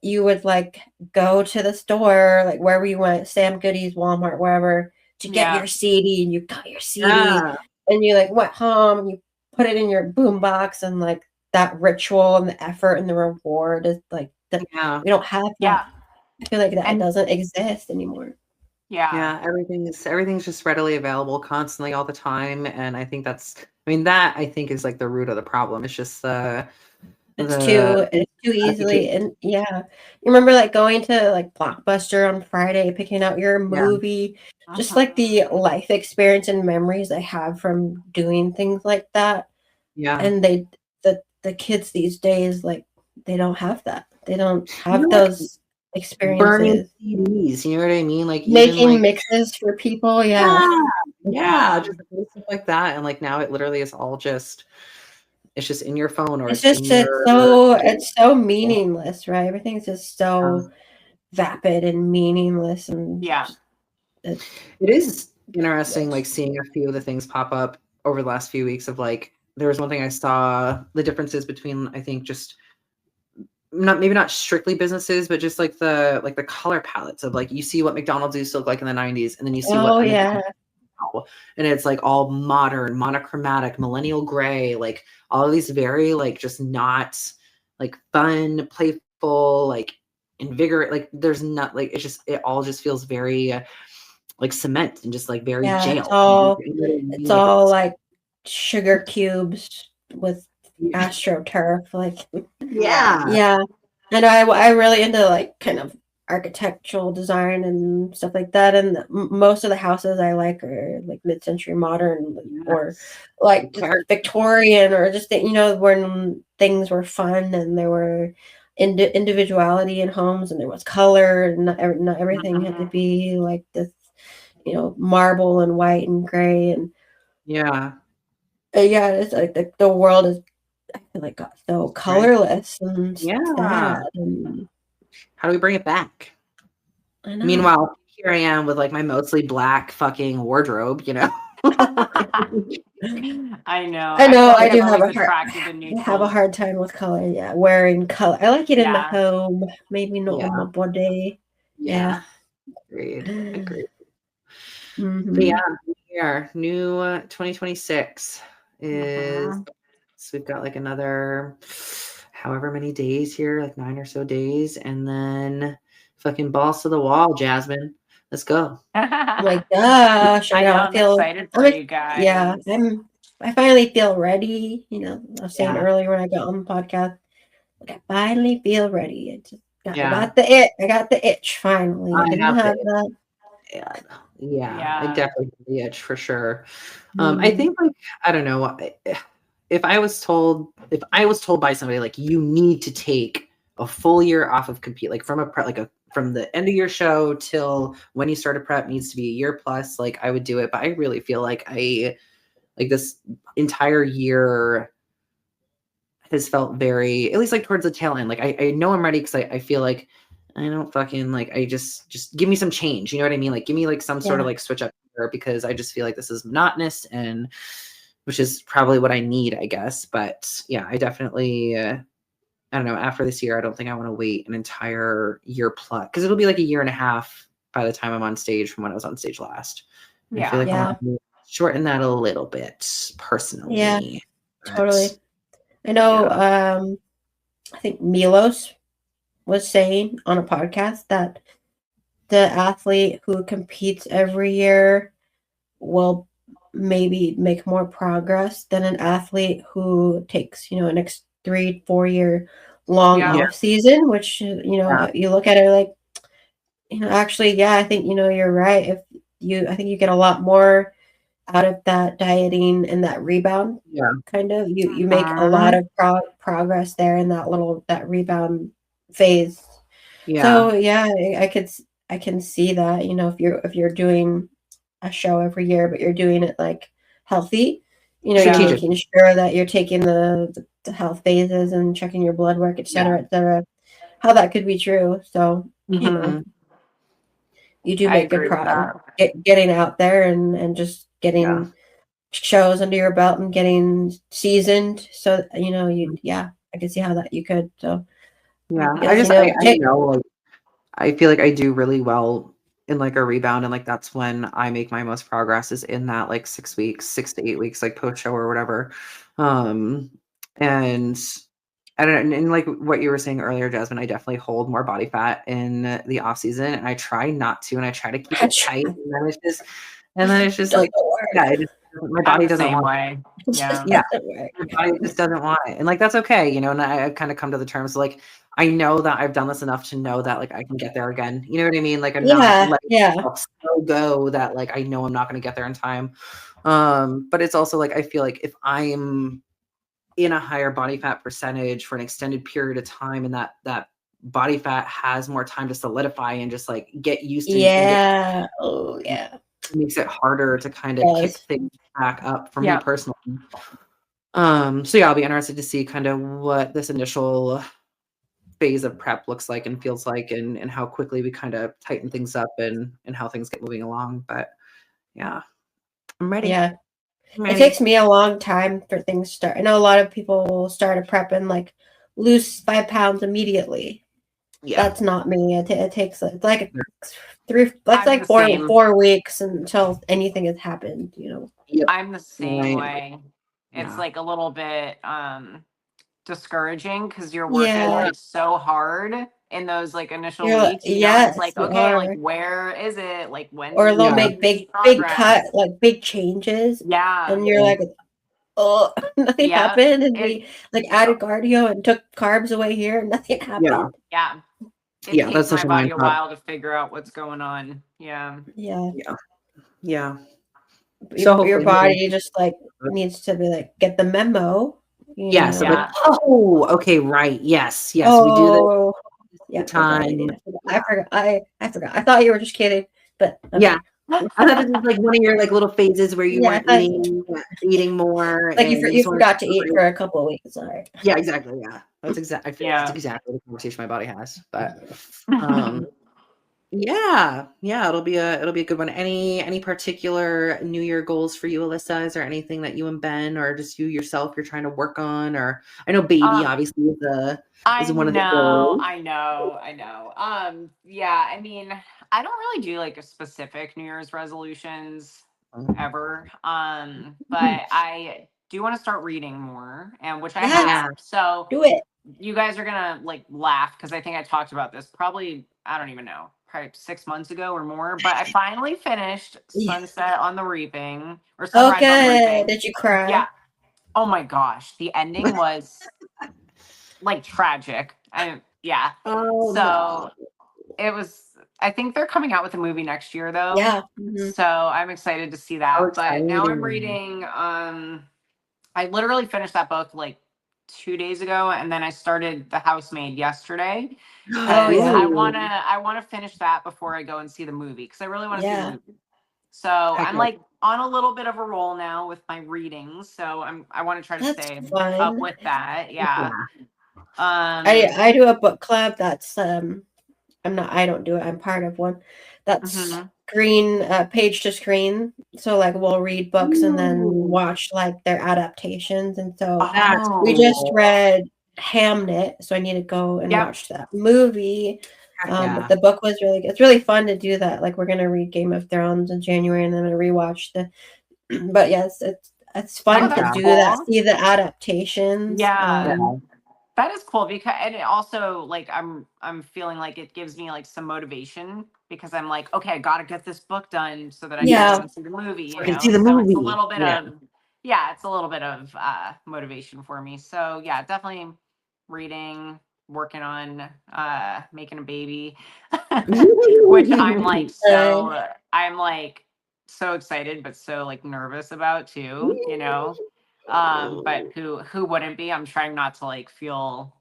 you would like go to the store, like wherever you went, Sam Goodies, Walmart, wherever, to get your CD, and you got your CD, and you like went home and you put it in your boombox, and like that ritual and the effort and the reward is like that. We don't have that. I feel like that doesn't exist anymore. Everything's just readily available constantly all the time, and I think that I think is like the root of the problem. It's just it's too easily, and you remember like going to like Blockbuster on Friday, picking out your movie, just like the life experience and memories I have from doing things like that. And the kids these days, like, they don't have that. They don't have those experiences. Burning CDs, you know what I mean? Like making mixes for people. Just stuff like that. And like now it literally is all just, it's just in your phone, or it's so meaningless, right? Everything's just so vapid and meaningless, and it is interesting, like seeing a few of the things pop up over the last few weeks of like there was one thing I saw the differences between, I think, just not strictly businesses, but just like the color palettes of like, you see what McDonald's used to look like in the 90s, and then you see what and it's like all modern, monochromatic, millennial gray, like all of these very like just not like fun, playful, like invigorate, like there's not like it all just feels very like cement and just like very jail. It's all like sugar cubes with astroturf, like yeah. And I really into like kind of architectural design and stuff like that, and most of the houses I like are like mid-century modern or like Victorian, or just when things were fun and there were individuality in homes and there was color, and not everything had to be like this marble and white and gray, and it's like the world is, I feel like, got so colorless and sad. And how do we bring it back? I know. Meanwhile, here I am with like my mostly black fucking wardrobe, I know. I do have a hard time with color. Yeah, wearing color. I like it in the home, maybe not on my body. Yeah. Agreed. Mm-hmm. But yeah, here, new 2026 is. So we've got like another however many days here, like 9 or so days, and then fucking balls to the wall, Jasmine. Let's go. Oh my gosh. I know, I'm excited for you guys. Yeah, I finally feel ready. I was saying earlier when I got on the podcast, like, I finally feel ready. I got the itch. I got the itch finally. I didn't have that. Yeah, I definitely have the itch for sure. I think, like, I don't know. If I was told by somebody like, you need to take a full year off of compete, like from from the end of your show till when you start a prep needs to be a year plus, like I would do it. But I really feel like this entire year has felt very, at least like towards the tail end. Like I know I'm ready because I feel like I don't fucking like, I just give me some change. You know what I mean? Like give me like some sort of like switch up here, because I just feel like this is monotonous, and which is probably what I need, I guess. But yeah, I definitely, I don't know, after this year, I don't think I want to wait an entire year plus, because it'll be like a year and a half by the time I'm on stage from when I was on stage last. I feel like I want to shorten that a little bit personally. Yeah, totally. I know, I think Milos was saying on a podcast that the athlete who competes every year will maybe make more progress than an athlete who takes, an next 3-4 year long off season, which, you look at it like, actually, I think, you're right. I think you get a lot more out of that dieting and that rebound. Kind of, you make a lot of progress there in that rebound phase. So I can see that, if you're doing a show every year, but you're doing it like healthy, you're making sure that you're taking the health phases and checking your blood work, etc., how that could be true. So you do make good progress getting out there and just getting shows under your belt and getting seasoned. So I can see how that you could. So I feel like I do really well in like a rebound, and like that's when I make my most progress, is in that like 6 to 8 weeks, like post show or whatever. And I don't know, and like what you were saying earlier, Jasmine, I definitely hold more body fat in the off season, and I try not to, and I try to keep it tight, and then it's just like my body doesn't want it. My body just doesn't want it, and like that's okay, and I've kind of come to the terms like, I know that I've done this enough to know that like I can get there again. You know what I mean? Like I'm not letting myself so go that like I know I'm not going to get there in time. But it's also like I feel like if I'm in a higher body fat percentage for an extended period of time, and that body fat has more time to solidify and just like get used to. It makes it harder to kind of kick things back up for me personally. So I'll be interested to see kind of what this initial phase of prep looks like and feels like, and how quickly we kind of tighten things up and how things get moving along. But yeah, I'm ready. it takes me a long time for things to start. I know a lot of people will start a prep and like lose 5 pounds immediately. Yeah. That's not me. It takes like 3. That's I'm like the 4 weeks until anything has happened. You know. Yep. I'm the same Right. way. It's Yeah. like a little bit discouraging because you're working like so hard in those like initial weeks. You know, it's like, okay, like where is it? Like when or they'll make big cut, like big changes. Yeah. And you're like, oh, nothing happened. And we like added cardio and took carbs away here and nothing happened. Yeah. It takes my body a while to figure out what's going on. Yeah. So your body just like needs to be like, get the memo. Yes. Like, oh, okay, right. Yes. We do this. Yeah. Time. I forgot. I forgot. I thought you were just kidding, but okay. Yeah. I thought this was like one of your like little phases where you weren't eating more. Like you forgot to eat for a couple of weeks. Sorry. Yeah, exactly. Yeah. That's exactly. I feel that's exactly the conversation my body has. But yeah, it'll be a good one. Any particular New Year goals for you, Alyssa? Is there anything that you and Ben or just you yourself you're trying to work on? Or I know baby obviously is one of the goals. I know. Yeah, I mean, I don't really do like a specific New Year's resolutions ever. But I do want to start reading more, and which I have. So do it. You guys are gonna like laugh because I think I talked about this probably, I don't even know, probably 6 months ago or more. But I finally finished Sunset on the Reaping or Sunrise on the Reaping. Did you cry? Yeah. Oh my gosh, the ending was like tragic. So it was. I think they're coming out with a movie next year though. Yeah. So I'm excited to see that. But now I'm reading. I literally finished that book like 2 days ago, and then I started The Housemaid yesterday. I wanna finish that before I go and see the movie because I really want to see the movie. So I'm like on a little bit of a roll now with my readings. So I want to try to stay up with that. Yeah. I do a book club that's I don't do it. I'm part of one that's screen page to screen. So like we'll read books and then watch like their adaptations. And so we just read Hamnet, so I need to go and watch that movie. But the book was it's really fun to do that. Like we're gonna read Game of Thrones in January and then rewatch but yes, it's fun to do that, see the adaptations. That is cool because, and it also like I'm feeling like it gives me like some motivation because I'm like, okay, I gotta get this book done so that I can go and see the movie. You know? See the movie. It's a little bit of it's a little bit of motivation for me. So yeah, definitely reading, working on making a baby, which I'm like so excited but so like nervous about too. You know. But who wouldn't be? I'm trying not to like feel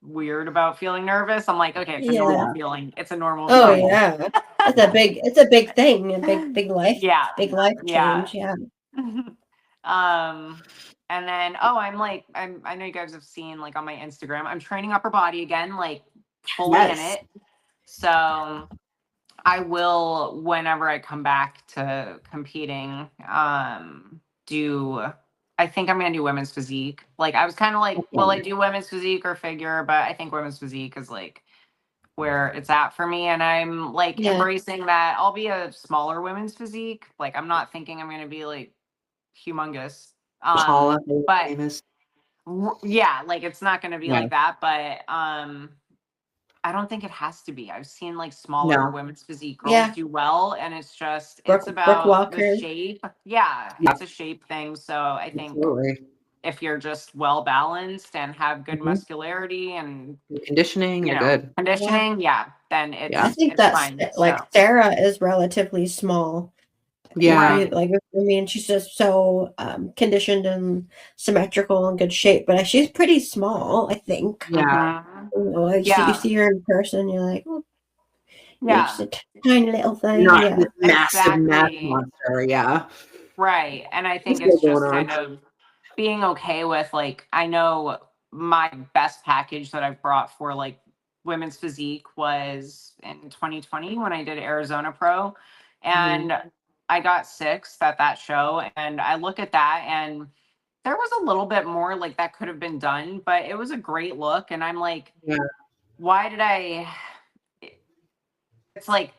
weird about feeling nervous. I'm like, okay, it's a normal feeling. It's a normal feeling. Yeah. It's a big thing, a big life. Yeah. Big life change. Yeah. And then I know you guys have seen like on my Instagram, I'm training upper body again, like fully in it. So I will, whenever I come back to competing, I think I'm going to do women's physique. Like, I was kind of like, will I do women's physique or figure? But I think women's physique is like where it's at for me. And I'm like embracing that. I'll be a smaller women's physique. Like, I'm not thinking I'm going to be like humongous. But yeah, like it's not going to be like that. But I don't think it has to be. I've seen like smaller women's physique girls do well, and it's just it's about the shape. It's a shape thing. So I think if you're just well balanced and have good muscularity and conditioning, you're good. Conditioning, then it's I think that's fine. Like Sarah is relatively small. Yeah. Like I mean, she's just so conditioned and symmetrical and good shape, but she's pretty small, I think. Yeah. You see her in person, you're like, just a tiny little thing. Not massive monster, Right. And I think it's just kind of being okay with like, I know my best package that I've brought for like women's physique was in 2020 when I did Arizona Pro. And I got 6th at that show, and I look at that, and there was a little bit more like that could have been done, but it was a great look, and I'm like, Yeah. why did I? It's like,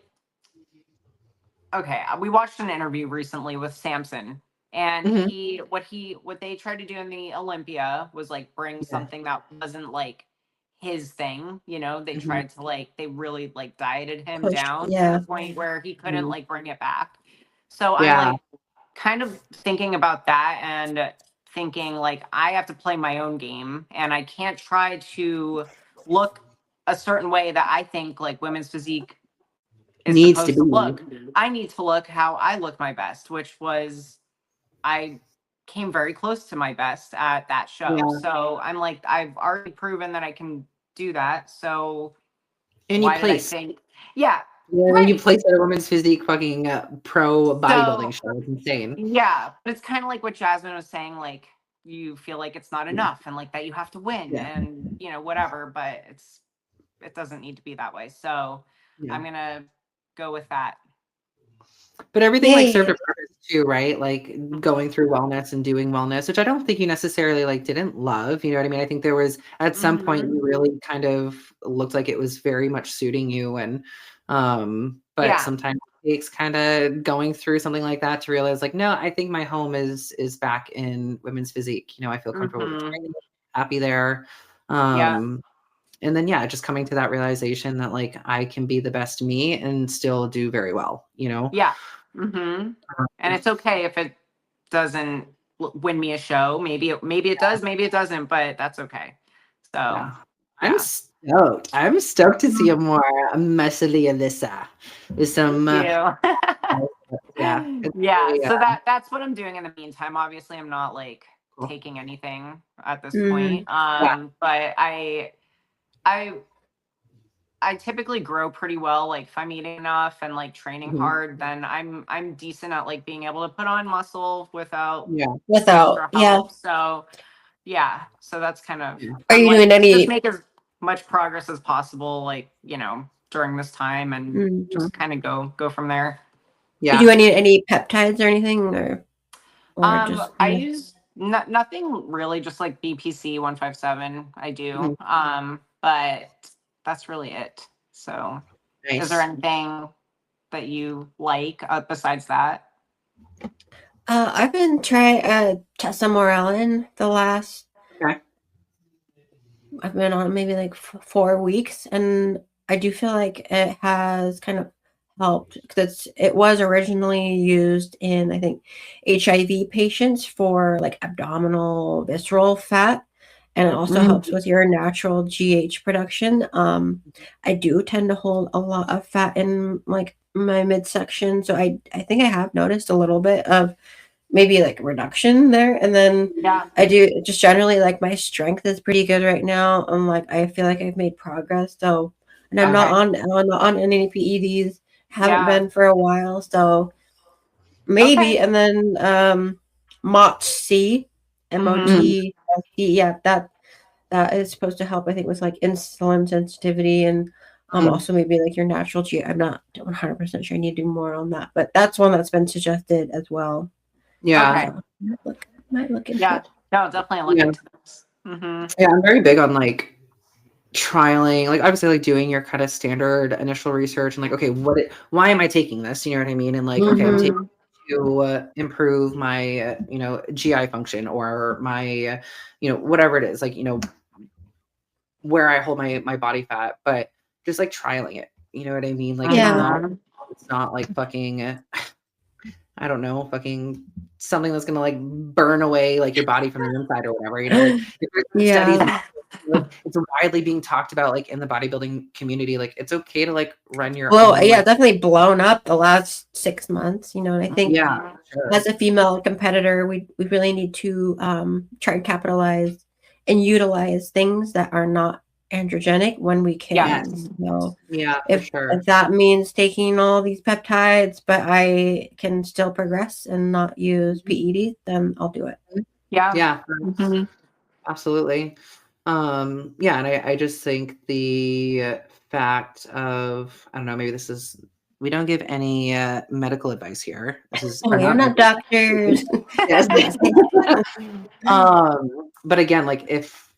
okay, we watched an interview recently with Samson, and Mhm. what they tried to do in the Olympia was like bring Yeah. something that wasn't like his thing. You know, they Mhm. tried to like they really like dieted him Push. down to Yeah. the point where he couldn't Mhm. like bring it back. So I'm Yeah. like kind of thinking about that and thinking like I have to play my own game, and I can't try to look a certain way that I think like women's physique is Needs to supposed to be. look. I need to look how I look my best, which was I came very close to my best at that show. Yeah. So I'm like, I've already proven that I can do that. So And you why did I place. think? Yeah, Yeah, when you right. place at a women's physique fucking pro bodybuilding So show, it's insane. yeah, but it's kind of like what Jasmine was saying, like you feel like it's not enough and like that you have to win Yeah. and whatever, but it doesn't need to be that way. So Yeah. I'm gonna go with that. But everything like served Yay. a purpose too, right? Like going through wellness and doing wellness, which I don't think you necessarily like didn't love. You know what I mean? I think there was at some point Hmm. you really kind of looked like it was very much suiting you, and but Yeah. sometimes it takes kind of going through something like that to realize like, no, I think my home is back in women's physique. You know, I feel comfortable with Hmm. training, happy there. Yeah. And then yeah, just coming to that realization that like I can be the best me and still do very well, you know? Yeah. Hmm. And it's okay if it doesn't win me a show. Maybe it does, maybe it doesn't, but that's okay. So Yeah. I'm yeah. stoked. I'm stoked to see a more messily Alyssa with some Thank you. yeah. It's Yeah. really So that's what I'm doing in the meantime. Obviously, I'm not like cool. taking anything at this Mm. point. Yeah. But I I typically grow pretty well. Like if I'm eating enough and like training Mhm. hard, then I'm decent at like being able to put on muscle without Yeah. Without, extra yeah. help. So yeah, so that's kind of Yeah. Are I'm you like doing just any? make as much progress as possible, like during this time, and Mm. just kind of go from there. You do Yeah. any peptides or anything, or just I use nothing really, just like BPC 157. I do, Mhm. but that's really it. So, is there Nice. anything that you like besides that? I've been trying tesamorelin the last. Okay. I've been on maybe like 4 weeks, and I do feel like it has kind of helped because it was originally used in, I think, HIV patients for like abdominal visceral fat, and it also helps Mhm. with your natural GH production. I do tend to hold a lot of fat in like my midsection, so I think I have noticed a little bit of maybe like reduction there. And then Yeah. I do just generally like my strength is pretty good right now. I'm like I feel like I've made progress. So, and I'm not Okay. on any PEDs. Haven't Yeah. been for a while. So maybe. Okay. And then MOTC, Mhm. MOTC, yeah, that is supposed to help, I think, with like insulin sensitivity and Mhm. also maybe like your natural G. I'm not 100% sure. I need to do more on that, but that's one that's been suggested as well. Yeah. Okay. So might look into Yeah. it. No, definitely look Yeah. into this. Mm-hmm. Yeah, I'm very big on like trialing, like obviously like doing your kind of standard initial research and like, okay, why am I taking this? You know what I mean? And like, okay, I'm taking Mm-hmm. it to improve my, GI function or my, whatever it is, like, where I hold my body fat, but just like trialing it. You know what I mean? Like Yeah. it's not like fucking, I don't know, fucking something that's gonna like burn away like your body from the inside or whatever. Like if there's been studies, Yeah. like, it's widely being talked about like in the bodybuilding community. Like it's okay to like run your Well, own yeah, like definitely blown up the last 6 months, and I think yeah, Mm-hmm. sure. as a female competitor, we really need to try and capitalize and utilize things that are not androgenic when we Yeah. can. Yes. So Yeah, for if sure. that means taking all these peptides, but I can still progress and not use PEDs, then I'll do it. Yeah. Yeah, Mm-hmm. absolutely. Yeah, and I just think the fact of, I don't know, maybe this is we don't give any medical advice here. This is We're not doctors. Yes. But again, like if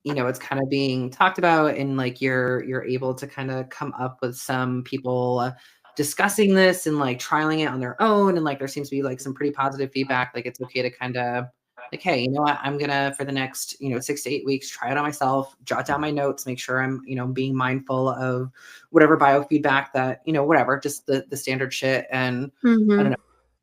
you know it's kind of being talked about and like you're able to kind of come up with some people discussing this and like trialing it on their own, and like there seems to be like some pretty positive feedback, like it's okay to kind of like, hey, you know what, I'm gonna for the next 6 to 8 weeks try it on myself, jot down my notes, make sure I'm being mindful of whatever biofeedback that whatever, just the standard shit. And I don't know,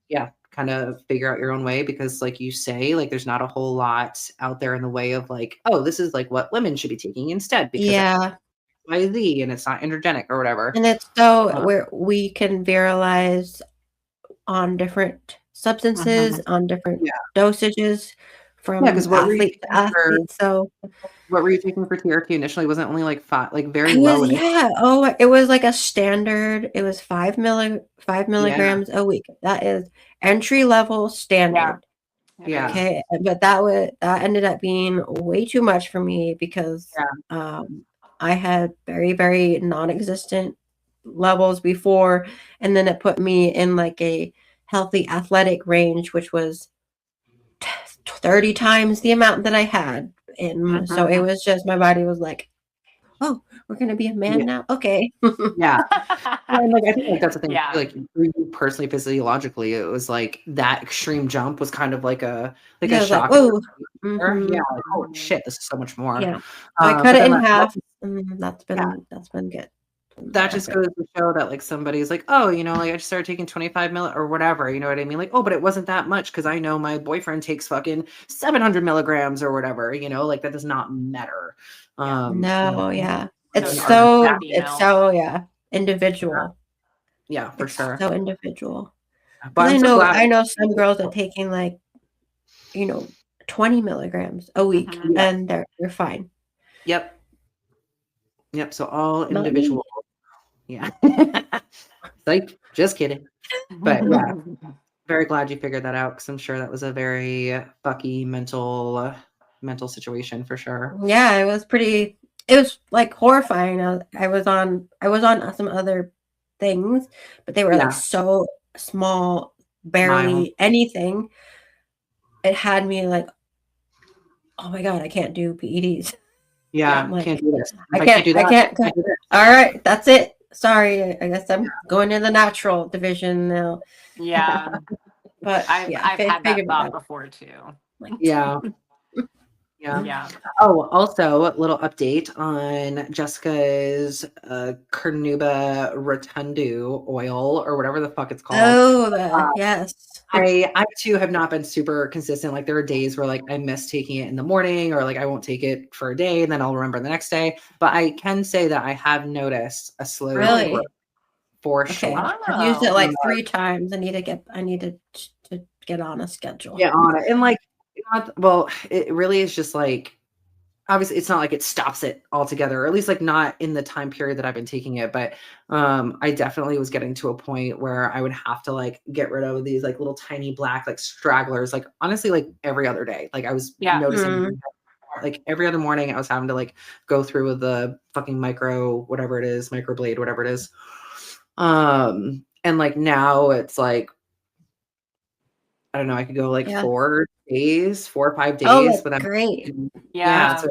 yeah, kind of figure out your own way, because like you say, like there's not a whole lot out there in the way of like, oh, this is like what women should be taking instead because Yeah. YZ and it's not androgenic or whatever. And it's so where we can viralize on different substances, on different dosages from because athlete to athlete. So what were you taking for TRT initially? Wasn't it only like 5, like very low? Oh, it was like a standard. It was 5 milligrams a week. That is entry level standard. Yeah. Okay, but that ended up being way too much for me because I had very, very non-existent levels before, and then it put me in like a healthy athletic range, which was 30 times the amount that I had. And so it was just, my body was like, oh, we're gonna be a man now. Okay. Yeah. And like I think like that's the thing. Like for you personally, physiologically, it was like that extreme jump was kind of like a shock. Like, whoa. Yeah, like, oh shit, this is so much more. Yeah. I cut it in half. That's been good. That just goes to show that like somebody's like, oh, like I just started taking 25 mil or whatever, you know what I mean? Like, oh, but it wasn't that much because I know my boyfriend takes fucking 700 milligrams or whatever, like that does not matter. It's so individual. Yeah, for sure. So individual. But I know some girls are taking like 20 milligrams a week and they're fine. Yep. So all individual. Yeah. Like, just kidding. But yeah, very glad you figured that out because I'm sure that was a very fucky mental situation for sure. Yeah, it was like horrifying. I was on some other things, but they were like so small, barely anything. It had me like, oh my God, I can't do PEDs. Yeah, like, can't do this. I can't do this. All right, that's it. Sorry, I guess I'm going in the natural division now. Yeah. But I've had that thought before too. Yeah. Oh, also a little update on Jessica's Carnauba rotundu oil or whatever the fuck it's called. Oh, yes. I too have not been super consistent. Like there are days where like I miss taking it in the morning or like I won't take it for a day and then I'll remember the next day. But I can say that I have noticed a slow growth for sure. I've used it like 3 times. I need to get on a schedule. Get on it. And like, well, it really is just like, obviously it's not like it stops it altogether, or at least like not in the time period that I've been taking it. But I definitely was getting to a point where I would have to like get rid of these like little tiny black like stragglers, like honestly, like every other day. Like I was noticing like every other morning I was having to like go through with the fucking microblade, whatever it is. And like now it's like, I don't know, I could go like 4 or 5 days without. Great. So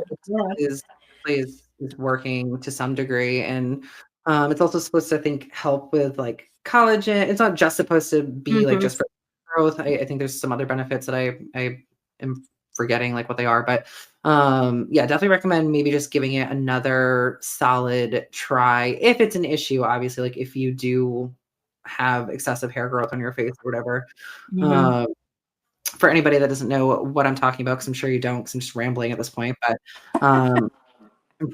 it is working to some degree. And it's also supposed to, I think, help with like collagen. It's not just supposed to be like just for growth. I think there's some other benefits that I am forgetting like what they are. But definitely recommend maybe just giving it another solid try if it's an issue. Obviously, like if you do have excessive hair growth on your face or whatever. For anybody that doesn't know what I'm talking about, because I'm sure you don't, because I'm just rambling at this point, but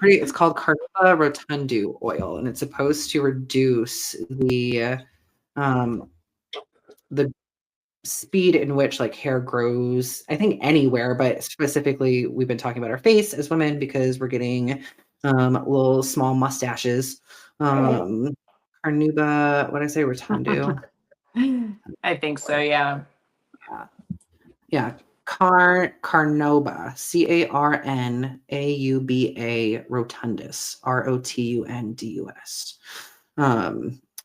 it's called Carnauba rotundu oil, and it's supposed to reduce the speed in which like hair grows, I think anywhere, but specifically we've been talking about our face as women because we're getting little small mustaches. Carnauba, what did I say, rotundu? I think so, yeah. Carnauba, Carnauba rotundus, rotundus.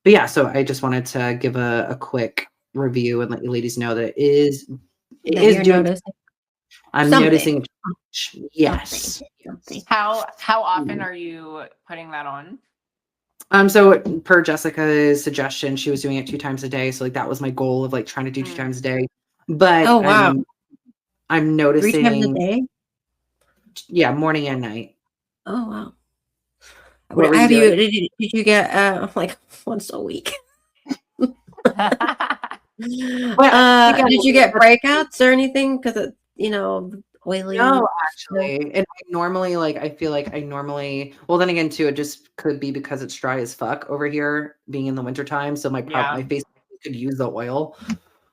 But yeah, so I just wanted to give a quick review and let you ladies know that it is That you're doing. noticing I'm something. noticing a change. Yes. Something. How often are you putting that on? So per Jessica's suggestion, she was doing it 2 times a day. So like that was my goal of like trying to do 2 times a day. But Oh wow, I'm 3 noticing, times a day. yeah, morning and night. Oh wow. What were you Have doing? did you get like once a week? Well, Did you get breakouts or anything? Because it, oily. No, actually. And I normally I feel like I normally, well, then again too, it just could be because it's dry as fuck over here being in the wintertime. So my face could use the oil.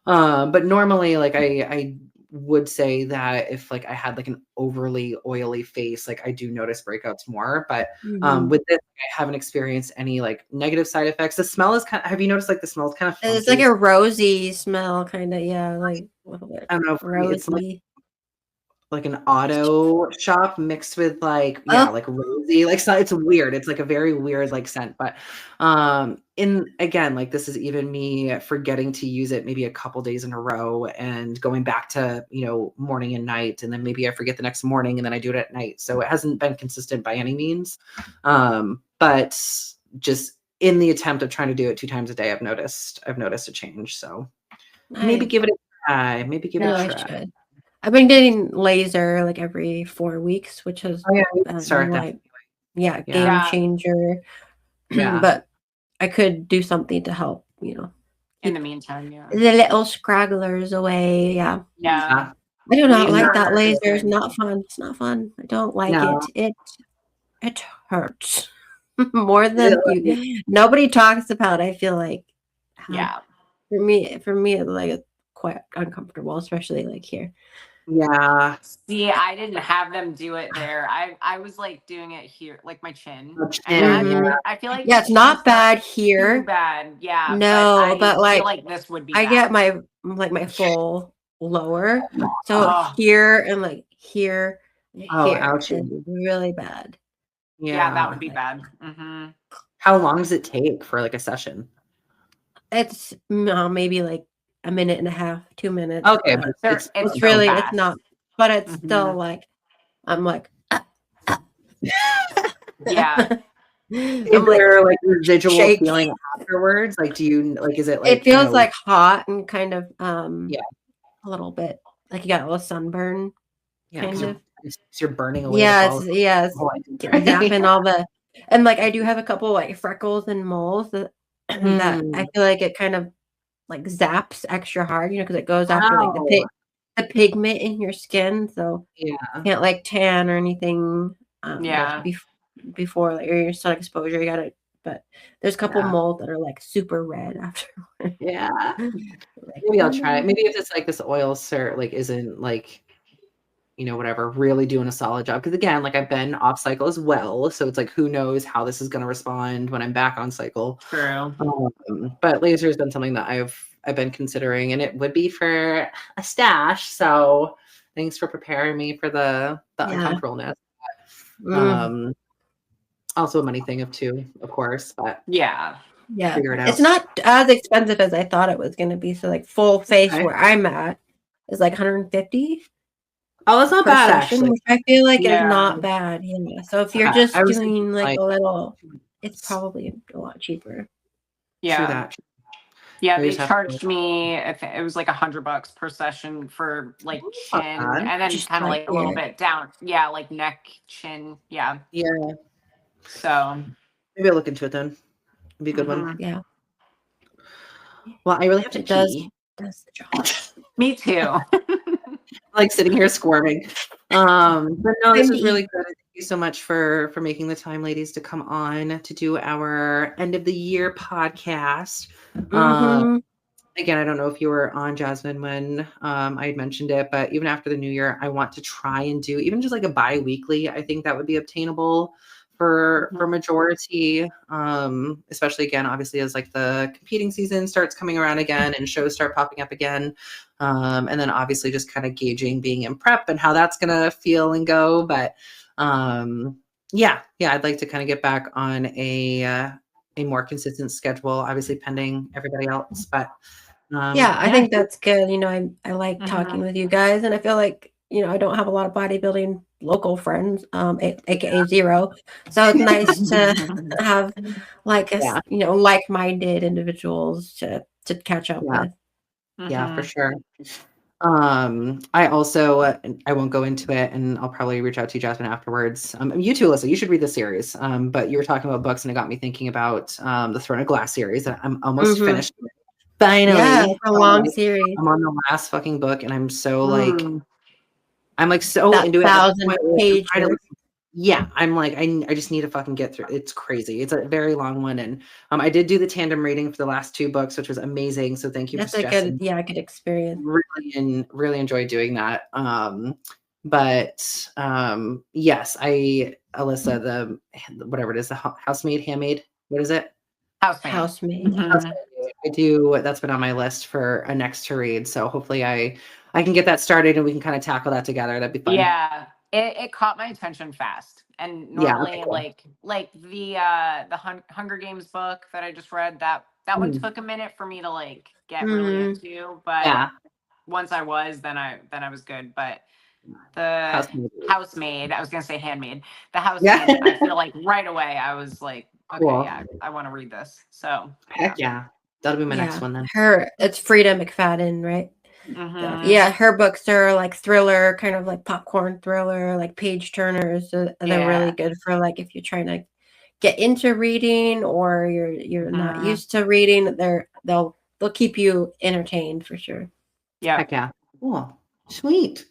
But normally I would say that if I had an overly oily face, I do notice breakouts more. But with this, I haven't experienced any negative side effects. The smell is have you noticed the smell is kind of funky? It's like a rosy smell, kind of, yeah, like a little bit I don't know, for me, it's rosy. like an auto shop mixed with rosy, so it's weird. It's a very weird scent. But in again, this is even me forgetting to use it maybe a couple days in a row and going back to morning and night, and then maybe I forget the next morning and then I do it at night. So it hasn't been consistent by any means. But just in the attempt of trying to do it 2 times a day, I've noticed a change. So maybe give it a try. Maybe give it a try. I've been getting laser every 4 weeks, which is game changer. Yeah. But I could do something to help, in the meantime, the little scragglers away. Yeah. I do not like that laser. It's not fun. It's not fun. I don't like it. It hurts more than nobody talks about. I feel like for me it's quite uncomfortable, especially here. Yeah. See, I didn't have them do it there. I was doing it here, my chin. I feel like it's not bad here. Too bad, yeah. No, but I feel like this would be. I get my full lower, so here and here. Ouch! Is really bad. Yeah, that would be bad. How long does it take for a session? It's maybe a minute and a half, 2 minutes. Okay, but it's really fast. It's not, but it's still I'm yeah. Is there residual feeling afterwards? Do you is it it feels hot and kind of a little bit you got a little sunburn, kind of. You're burning away. Yes, zapping all the, and I do have a couple freckles and moles that I feel it kind of zaps extra hard, because it goes after the pigment in your skin, so you can't tan or anything. Before your sun exposure, you got it. But there's a couple moles that are super red after. Maybe I'll try it. Maybe if it's this oil isn't whatever, really doing a solid job. Because again, I've been off cycle as well. So it's who knows how this is going to respond when I'm back on cycle. True. But laser has been something that I've been considering, and it would be for a stash. So thanks for preparing me for the uncomfortableness. Also a money thing too, of course. But figure it out. It's not as expensive as I thought it was going to be. So full face where I'm at is $150. Oh, that's not bad, session, actually. Which I feel is not bad. Yeah. So if you're just doing a little, it's probably a lot cheaper. Yeah. True that. Yeah, they charged me. It was $100 per session for chin, and then just kind of a little bit down. Yeah, neck, chin. Yeah. Yeah. So maybe I'll look into it then. It'd be a good one. Yeah. Well, I really have to pee. Does the job. Me too. Sitting here squirming. But no, this was really good. Thank you so much for making the time, ladies, to come on to do our end of the year podcast. Again, I don't know if you were on, Jasmine, when I had mentioned it, but even after the new year, I want to try and do even just a bi-weekly. I think that would be obtainable for majority, especially again, obviously as the competing season starts coming around again and shows start popping up again. And then obviously just kind of gauging being in prep and how that's going to feel and go. But I'd like to kind of get back on a a more consistent schedule, obviously pending everybody else. But I think that's good. I like talking with you guys, and I feel like I don't have a lot of bodybuilding local friends, aka zero. So it's nice to have like like-minded individuals to catch up with. Yeah, for sure. I also I won't go into it, and I'll probably reach out to you, Jasmine, afterwards. You too, Alyssa, you should read the series. But you were talking about books, and it got me thinking about the Throne of Glass series. I'm almost finished. Finally, it's a long series. I'm on the last fucking book, and I'm so like, I'm like so that into it. 1,000-page. I'm like, I just need to fucking get through. It's crazy. It's a very long one, and I did do the tandem reading for the last 2 books, which was amazing. So thank you. That's for a good experience. Really enjoyed doing that. Yes, Alyssa, the whatever it is, the housemaid, handmaid. What is it? Housemaid. I do. That's been on my list for a next to read. So hopefully I can get that started and we can kind of tackle that together. That'd be fun. Yeah. It caught my attention fast. And normally like the Hunger Games book that I just read, that one took a minute for me to like get really into, but once I was, then I was good. But the housemaid, I was gonna say handmaid. The housemaid, I feel like right away I was like, okay, cool. I want to read this. So heck yeah. That'll be my next one then. It's Frida McFadden, right? Yeah, her books are like thriller, kind of like popcorn thriller, like page turners. So they're really good for like if you're trying to get into reading or you're not used to reading. They'll keep you entertained for sure. Yeah. Heck yeah. Cool. Sweet.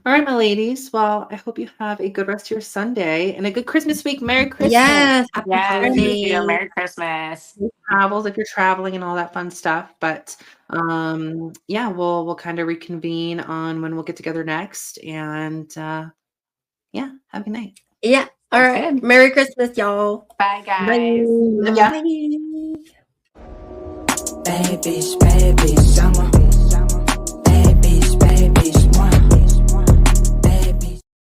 All right, my ladies. Well, I hope you have a good rest of your Sunday and a good Christmas week. Merry Christmas. Yes. Merry Christmas. Travels if you're traveling and all that fun stuff. But we'll kind of reconvene on when we'll get together next. And have a good night. Yeah. All right. Good. Merry Christmas, y'all. Bye, guys. Bye. Yeah. Bad bitch, summer.